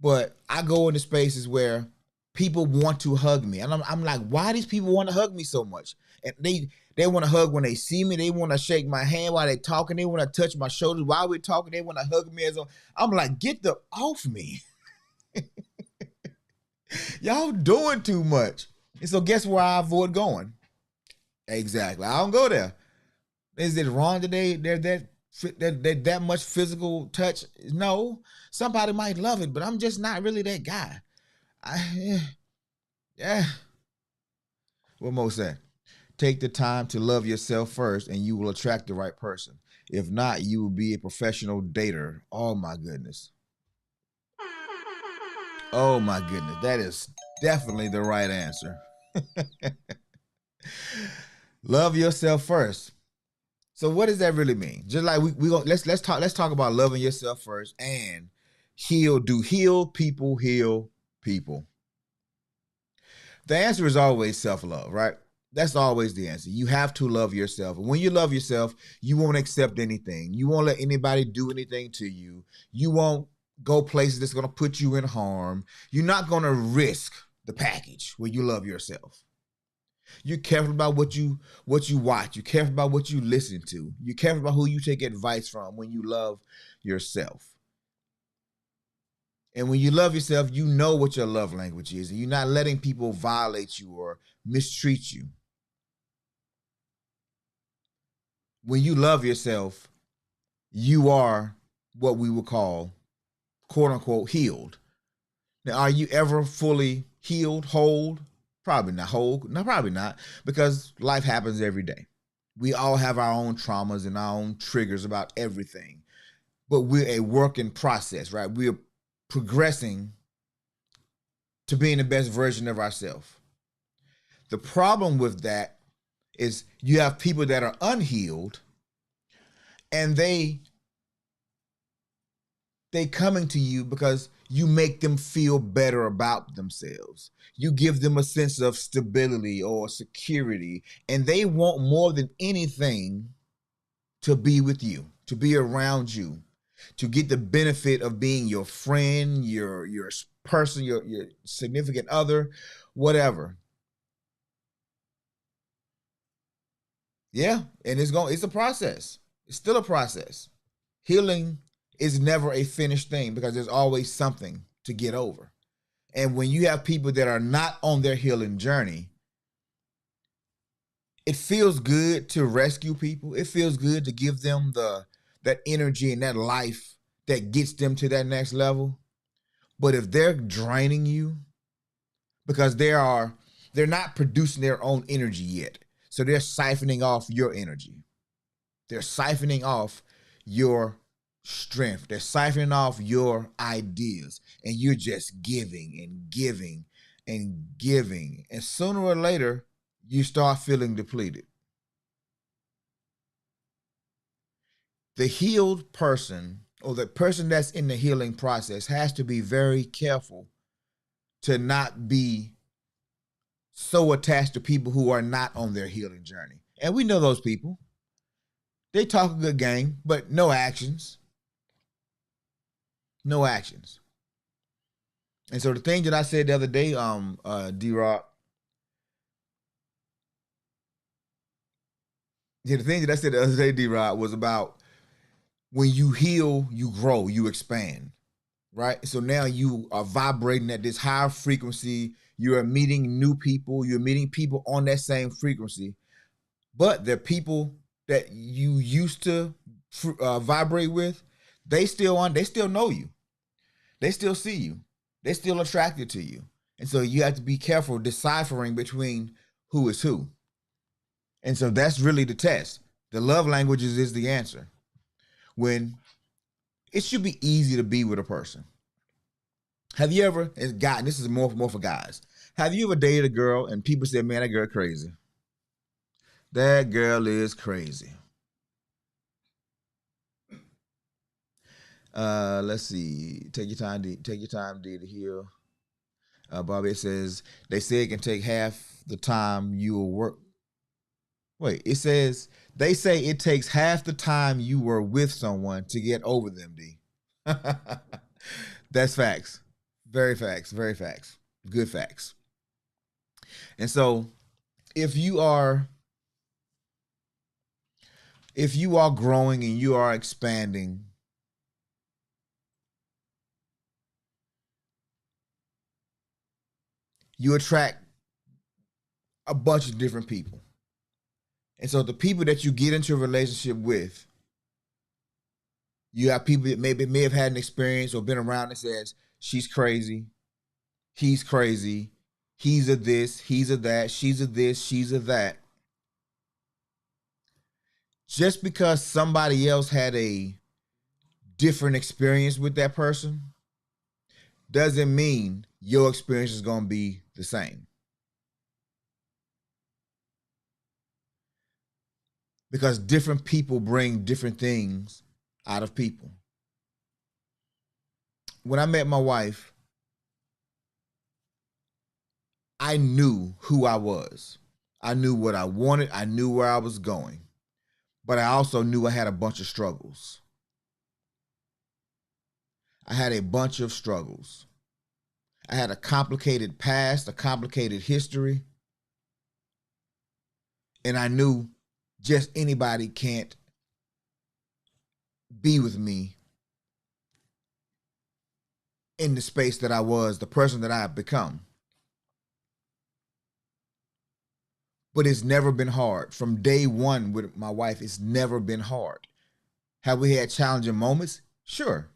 Speaker 1: but I go into spaces where people want to hug me, and I'm like, why these people want to hug me so much? And they want to hug when they see me. They want to shake my hand while they talking. They want to touch my shoulders while we're talking. They want to hug me I'm like, get the off me. Y'all doing too much. And so guess where I avoid going? Exactly. I don't go there. Is it wrong that they're that much physical touch? No. Somebody might love it, but I'm just not really that guy. Yeah. What Mo said. Take the time to love yourself first and you will attract the right person. If not, you will be a professional dater. Oh my goodness. Oh my goodness. That is definitely the right answer. Love yourself first. So what does that really mean? Just like we go, let's talk about loving yourself first and heal people heal people. The answer is always self-love, right? That's always the answer. You have to love yourself. And when you love yourself, you won't accept anything. You won't let anybody do anything to you. You won't go places that's going to put you in harm. You're not going to risk the package when you love yourself. You're careful about what you watch. You're careful about what you listen to. You're careful about who you take advice from when you love yourself. And when you love yourself, you know what your love language is, and you're not letting people violate you or mistreat you. When you love yourself, you are what we would call, quote unquote, healed. Now, are you ever fully healed, whole? Probably not whole. No, probably not, because life happens every day. We all have our own traumas and our own triggers about everything. But we're a work in process, right? We're progressing to being the best version of ourselves. The problem with that is you have people that are unhealed and they coming to you because you make them feel better about themselves. You give them a sense of stability or security, and they want more than anything to be with you, to be around you, to get the benefit of being your friend, your person, your significant other, whatever. Yeah, and it's a process. It's still a process. Healing is never a finished thing because there's always something to get over. And when you have people that are not on their healing journey, it feels good to rescue people. It feels good to give them that energy and that life that gets them to that next level. But if they're draining you because they're not producing their own energy yet. So they're siphoning off your energy. They're siphoning off your strength. They're siphoning off your ideas. And you're just giving and giving and giving. And sooner or later, you start feeling depleted. The healed person or the person that's in the healing process has to be very careful to not be so attached to people who are not on their healing journey. And we know those people. They talk a good game, but no actions. No actions. And so the thing that I said the other day, D-Rock, yeah, the thing that I said the other day, D-Rock, was about when you heal, you grow, you expand, right? So now you are vibrating at this higher frequency. You are meeting new people. You're meeting people on that same frequency. But the people that you used to vibrate with, they still know you. They still see you. They're still attracted to you. And so you have to be careful deciphering between who is who. And so that's really the test. The love languages is the answer. When it should be easy to be with a person. Have you ever, as guy, this is more for guys. Have you ever dated a girl and people said, man, that girl crazy? That girl is crazy. Let's see. Take your time, D, to heal. Bobby says they say it can take half the time you will work. Wait, it says they say it takes half the time you were with someone to get over them, D. That's facts. Very facts. Very facts. Good facts. And so if you are growing and you are expanding, you attract a bunch of different people. And so the people that you get into a relationship with, you have people that maybe may have had an experience or been around that says, she's crazy, he's crazy, he's a this, he's a that, she's a this, she's a that. Just because somebody else had a different experience with that person doesn't mean your experience is going to be the same. Because different people bring different things out of people. When I met my wife, I knew who I was. I knew what I wanted. I knew where I was going. But I also knew I had a bunch of struggles. I had a bunch of struggles. I had a complicated past, a complicated history. And I knew just anybody can't be with me in the space that I was, the person that I have become. But it's never been hard. From day one with my wife, it's never been hard. Have we had challenging moments? Sure.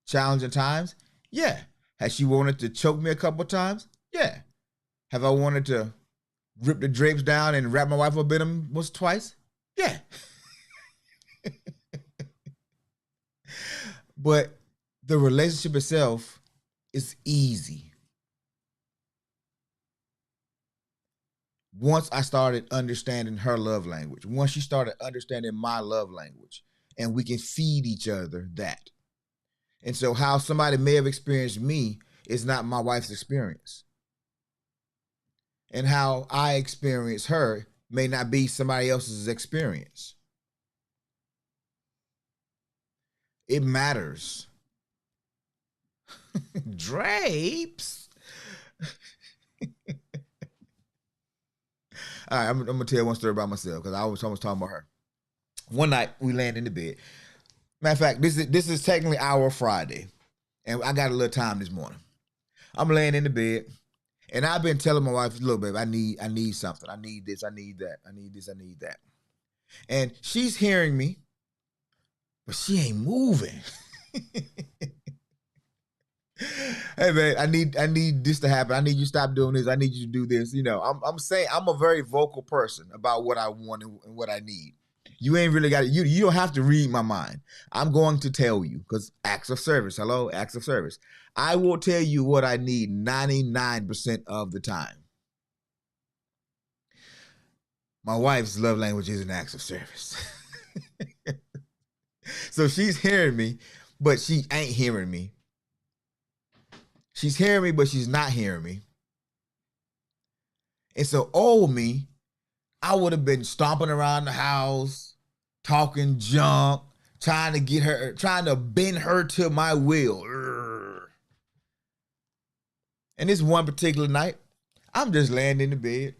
Speaker 1: Challenging times? Yeah. Has she wanted to choke me a couple of times? Yeah. Have I wanted to rip the drapes down and wrap my wife up in them once or twice? Yeah. But the relationship itself is easy. Once I started understanding her love language, once she started understanding my love language, and we can feed each other that. And so how somebody may have experienced me is not my wife's experience. And how I experience her may not be somebody else's experience. It matters. Drapes. All right, I'm gonna tell one story about myself because I was talking about her. One night we landed in the bed. Matter of fact, this is technically our Friday, and I got a little time this morning. I'm laying in the bed, and I've been telling my wife, "Look, babe, I need something. I need this. I need that. I need this. I need that." And she's hearing me, but she ain't moving. Hey man, I need this to happen. I need you to stop doing this. I need you to do this. You know, I'm saying I'm a very vocal person about what I want and what I need. You ain't really got it. You don't have to read my mind. I'm going to tell you because acts of service. Hello, acts of service. I will tell you what I need 99% of the time. My wife's love language is an acts of service. So she's hearing me, but she ain't hearing me. She's hearing me, but she's not hearing me. And so old me, I would have been stomping around the house, talking junk, trying to bend her to my will. And this one particular night, I'm just laying in the bed.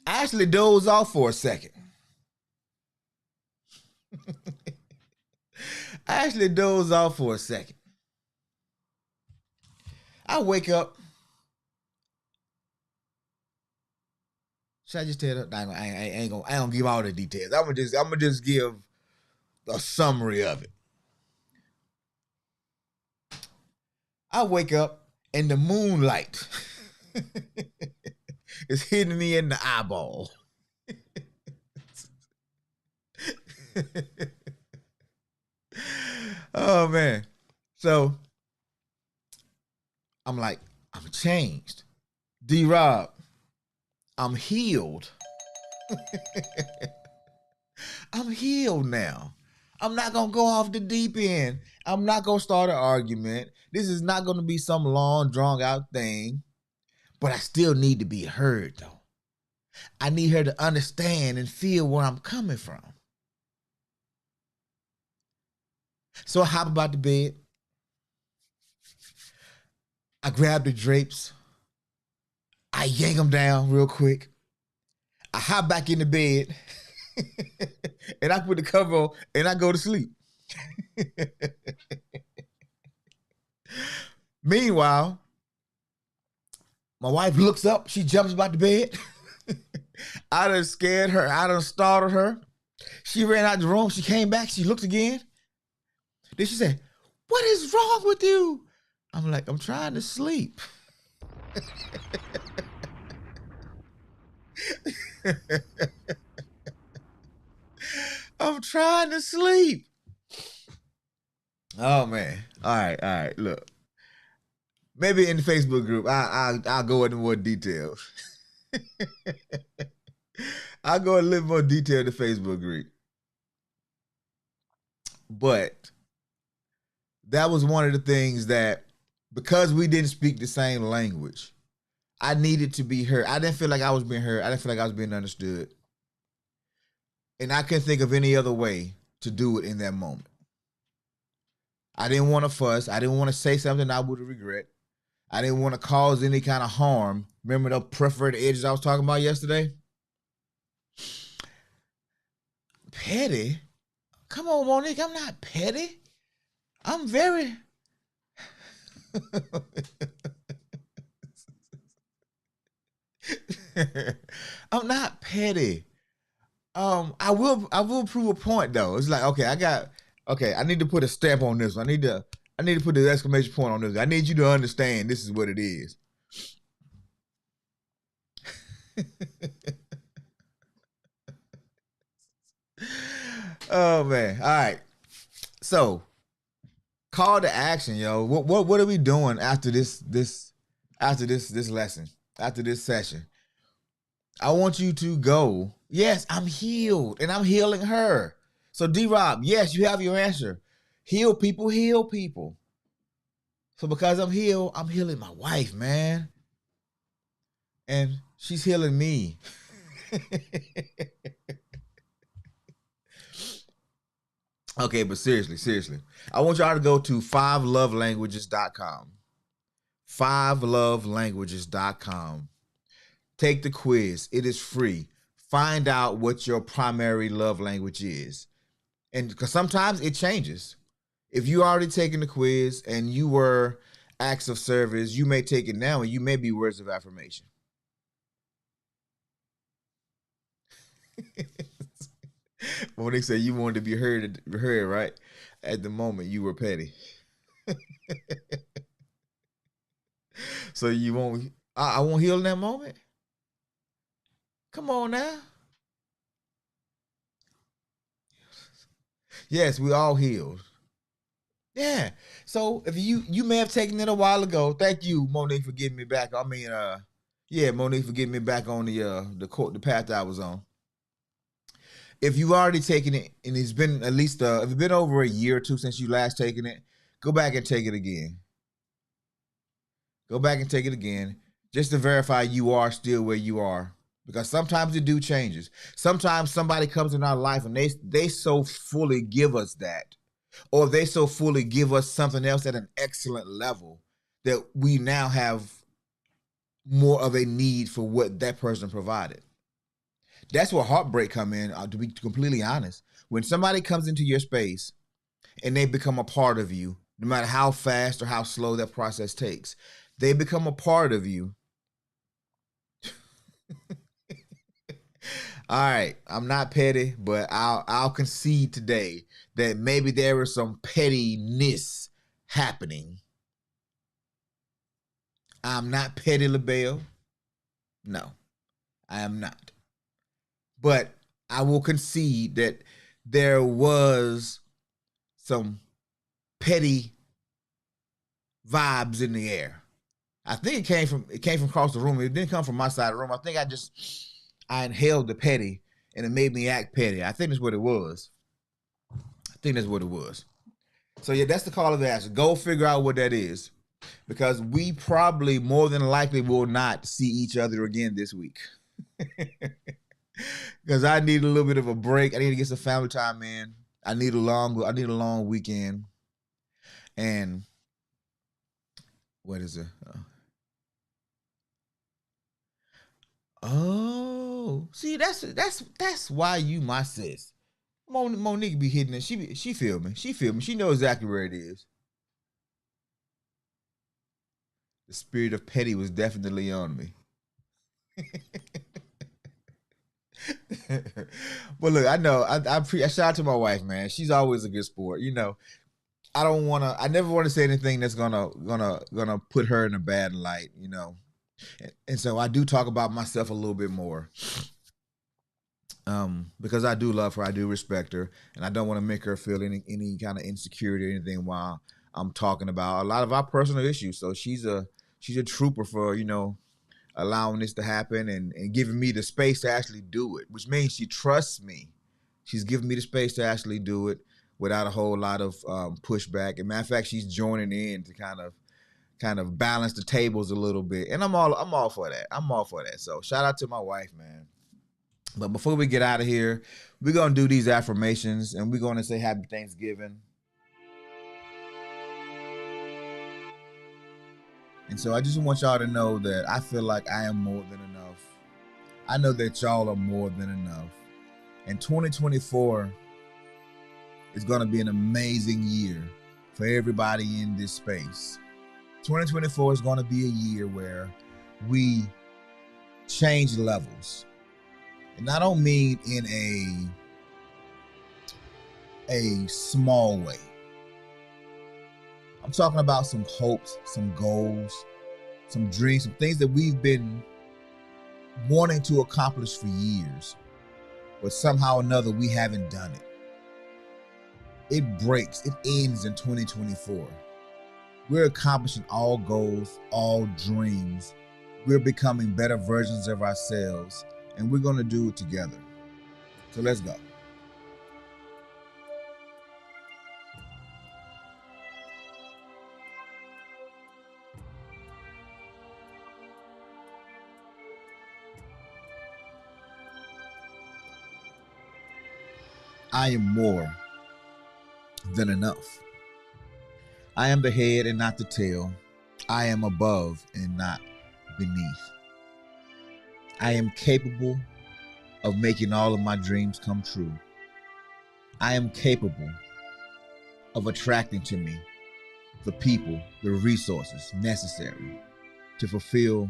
Speaker 1: I actually dozed off for a second. I actually dozed off for a second. I wake up. Should I just tell her? I ain't gonna give all the details. I'm gonna just give a summary of it. I wake up and the moonlight is hitting me in the eyeball. Oh man. So I'm like, I'm changed. D-Rob, I'm healed. I'm healed now. I'm not going to go off the deep end. I'm not going to start an argument. This is not going to be some long, drawn out thing. But I still need to be heard, though. I need her to understand and feel where I'm coming from. So I hop about the bed. I grab the drapes. I yank them down real quick. I hop back in the bed. And I put the cover on and I go to sleep. Meanwhile, my wife looks up. She jumps about the bed. I done scared her. I done startled her. She ran out the room. She came back. She looked again. Then she said, "What is wrong with you?" I'm like, "I'm trying to sleep." I'm trying to sleep. Oh man. All right. Look. Maybe in the Facebook group, I'll go into more detail. I'll go a little more detail in the Facebook group. But that was one of the things that, because we didn't speak the same language, I needed to be heard. I didn't feel like I was being heard. I didn't feel like I was being understood. And I couldn't think of any other way to do it in that moment. I didn't want to fuss. I didn't want to say something I would regret. I didn't want to cause any kind of harm. Remember the preferred edges I was talking about yesterday? Petty? Come on, Monique. I'm not petty. I'm very... I'm not petty. I will prove a point though. It's like, I need to put a stamp on this. I need to put the exclamation point on this. I need you to understand this is what it is. Oh man. All right. So, call to action, yo. What are we doing after this lesson? After this session? I want you to go. Yes, I'm healed and I'm healing her. So D-Rob, yes, you have your answer. Heal people, heal people. So because I'm healed, I'm healing my wife, man. And she's healing me. Okay, but seriously. I want y'all to go to 5lovelanguages.com. 5lovelanguages.com. Take the quiz. It is free. Find out what your primary love language is. And because sometimes it changes. If you already taken the quiz and you were acts of service, you may take it now and you may be words of affirmation. When they say you wanted to be heard, right? At the moment, you were petty. So you won't, I won't heal in that moment? Come on now. Yes, we all healed. Yeah. So if you may have taken it a while ago. Thank you, Monique, for getting me back. Monique, for getting me back on the path that I was on. If you've already taken it and it's been at least if it's been over a year or two since you last taken it, go back and take it again. Go back and take it again just to verify you are still where you are. Because sometimes it do changes. Sometimes somebody comes in our life and they so fully give us that, or they so fully give us something else at an excellent level that we now have more of a need for what that person provided. That's where heartbreak come in, to be completely honest. When somebody comes into your space and they become a part of you, no matter how fast or how slow that process takes, they become a part of you. All right, I'm not petty, but I'll concede today that maybe there is some pettiness happening. I'm not petty, LaBelle. No, I am not. But I will concede that there was some petty vibes in the air. I think it came from across the room. It didn't come from my side of the room. I think I inhaled the petty and it made me act petty. I think that's what it was. I think that's what it was. So yeah, that's the call of action. Go figure out what that is, because we probably more than likely will not see each other again this week. Because I need a little bit of a break. I need to get some family time in. I need a long weekend. And what is it? Oh, see, that's why you my sis. Monique be hitting it. She feel me. She feel me. She knows exactly where it is. The spirit of petty was definitely on me. But look, I know I shout out to my wife, man. She's always a good sport. I never want to say anything that's gonna put her in a bad light. And so I do talk about myself a little bit more. Because I do love her, I do respect her, and I don't want to make her feel any kind of insecurity or anything while I'm talking about a lot of our personal issues. So she's a trooper for allowing this to happen and giving me the space to actually do it, which means she trusts me. She's giving me the space to actually do it without a whole lot of pushback. And matter of fact, she's joining in to kind of balance the tables a little bit, and I'm all for that. I'm all for that. So shout out to my wife, man. But before we get out of here, we're going to do these affirmations and we're going to say happy Thanksgiving. And so I just want y'all to know that I feel like I am more than enough. I know that y'all are more than enough. And 2024 is going to be an amazing year for everybody in this space. 2024 is going to be a year where we change levels. And I don't mean in a small way. I'm talking about some hopes, some goals, some dreams, some things that we've been wanting to accomplish for years, but somehow or another we haven't done it. It ends in 2024. We're accomplishing all goals, all dreams. We're becoming better versions of ourselves, and we're going to do it together. So let's go. I am more than enough. I am the head and not the tail. I am above and not beneath. I am capable of making all of my dreams come true. I am capable of attracting to me the people, the resources necessary to fulfill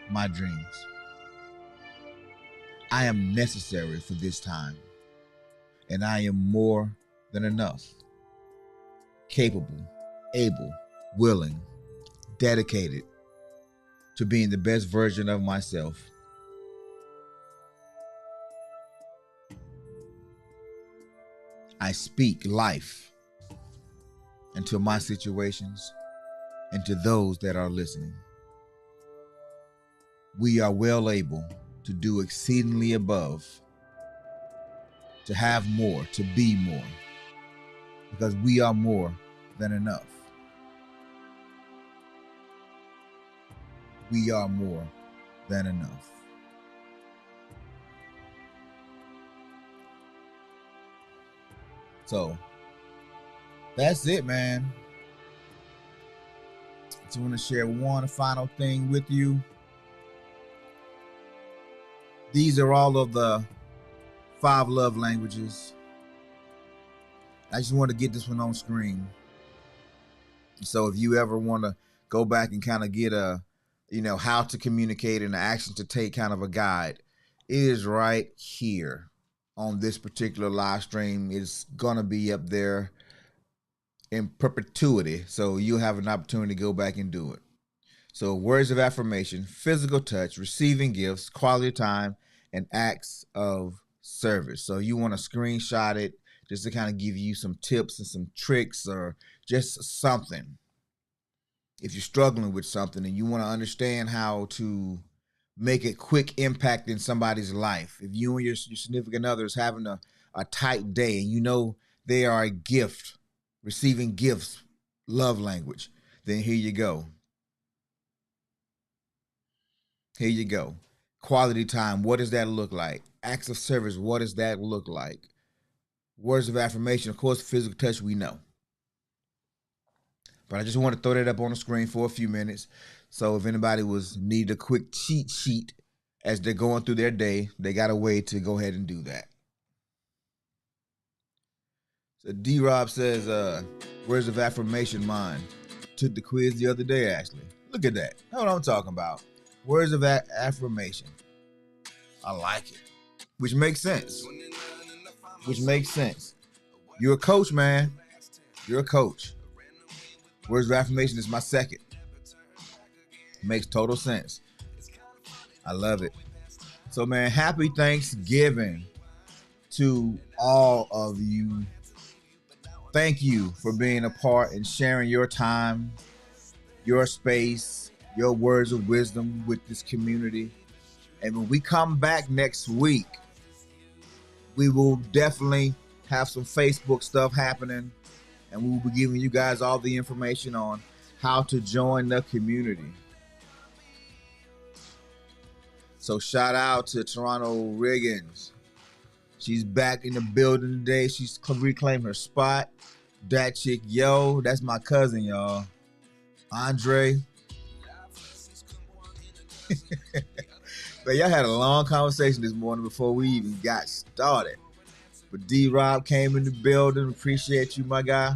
Speaker 1: my dreams. I am necessary for this time, and I am more than enough. Capable, able, willing, dedicated to being the best version of myself. I speak life into my situations and to those that are listening. We are well able to do exceedingly above, to have more, to be more, because we are more than enough. We are more than enough. So that's it, man. I just want to share one final thing with you. These are all of the 5 love languages. I just want to get this one on screen. So if you ever want to go back and kind of get how to communicate and the action to take kind of a guide, it is right here on this particular live stream. It's going to be up there in perpetuity. So you'll have an opportunity to go back and do it. So words of affirmation, physical touch, receiving gifts, quality time, and acts of service. So you want to screenshot it just to kind of give you some tips and some tricks or just something. If you're struggling with something and you want to understand how to make a quick impact in somebody's life, if you and your significant other is having a tight day and you know they are a gift, receiving gifts, love language, then here you go. Here you go. Quality time, what does that look like? Acts of service, what does that look like? Words of affirmation, of course, physical touch, we know. But I just want to throw that up on the screen for a few minutes. So if anybody need a quick cheat sheet as they're going through their day, they got a way to go ahead and do that. So D-Rob says, words of affirmation mine. Took the quiz the other day, Ashley. Look at that. That's what I'm talking about. Words of affirmation. I like it. Which makes sense. Which makes sense. You're a coach, man. You're a coach. Words of affirmation is my second. Makes total sense. I love it. So, man, happy Thanksgiving to all of you. Thank you for being a part and sharing your time, your space, your words of wisdom with this community. And when we come back next week, we will definitely have some Facebook stuff happening, and we will be giving you guys all the information on how to join the community. So shout out to Toronto Riggins. She's back in the building today. She's reclaimed her spot. That chick, yo, that's my cousin, y'all. Andre. But y'all had a long conversation this morning before we even got started. But D-Rob came in the building. Appreciate you, my guy.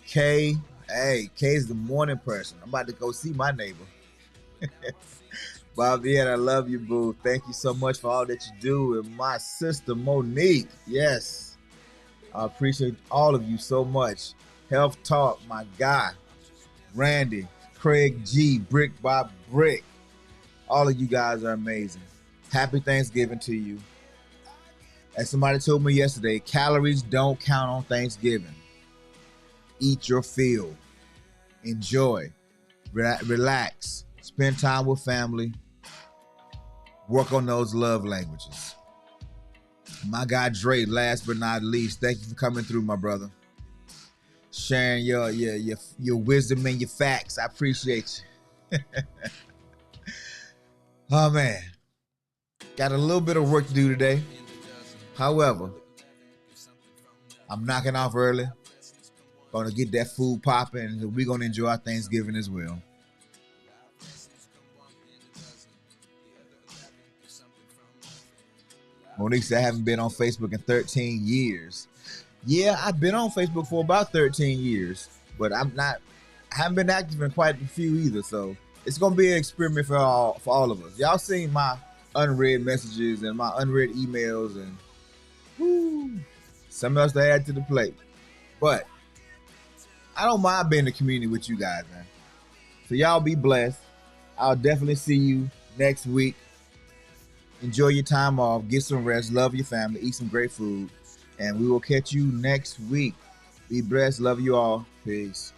Speaker 1: Kay. Hey, Kay's the morning person. I'm about to go see my neighbor. Bobby, I love you, boo. Thank you so much for all that you do. And my sister, Monique. Yes. I appreciate all of you so much. Health Talk, my guy. Randy, Craig G, Brick by Brick. All of you guys are amazing. Happy Thanksgiving to you. As somebody told me yesterday, calories don't count on Thanksgiving. Eat your fill. Enjoy. Relax. Spend time with family. Work on those love languages. My guy Dre, last but not least, thank you for coming through, my brother. Sharing your wisdom and your facts. I appreciate you. Oh, man. Got a little bit of work to do today. However, I'm knocking off early. Gonna get that food popping, and we're gonna enjoy our Thanksgiving as well. Monique said I haven't been on Facebook in 13 years. Yeah, I've been on Facebook for about 13 years, but I haven't been active in quite a few either. So it's gonna be an experiment for all of us. Y'all seen my unread messages and my unread emails, and something else to add to the plate. But I don't mind being in the community with you guys, man. So y'all be blessed. I'll definitely see you next week. Enjoy your time off. Get some rest. Love your family. Eat some great food. And we will catch you next week. Be blessed. Love you all. Peace.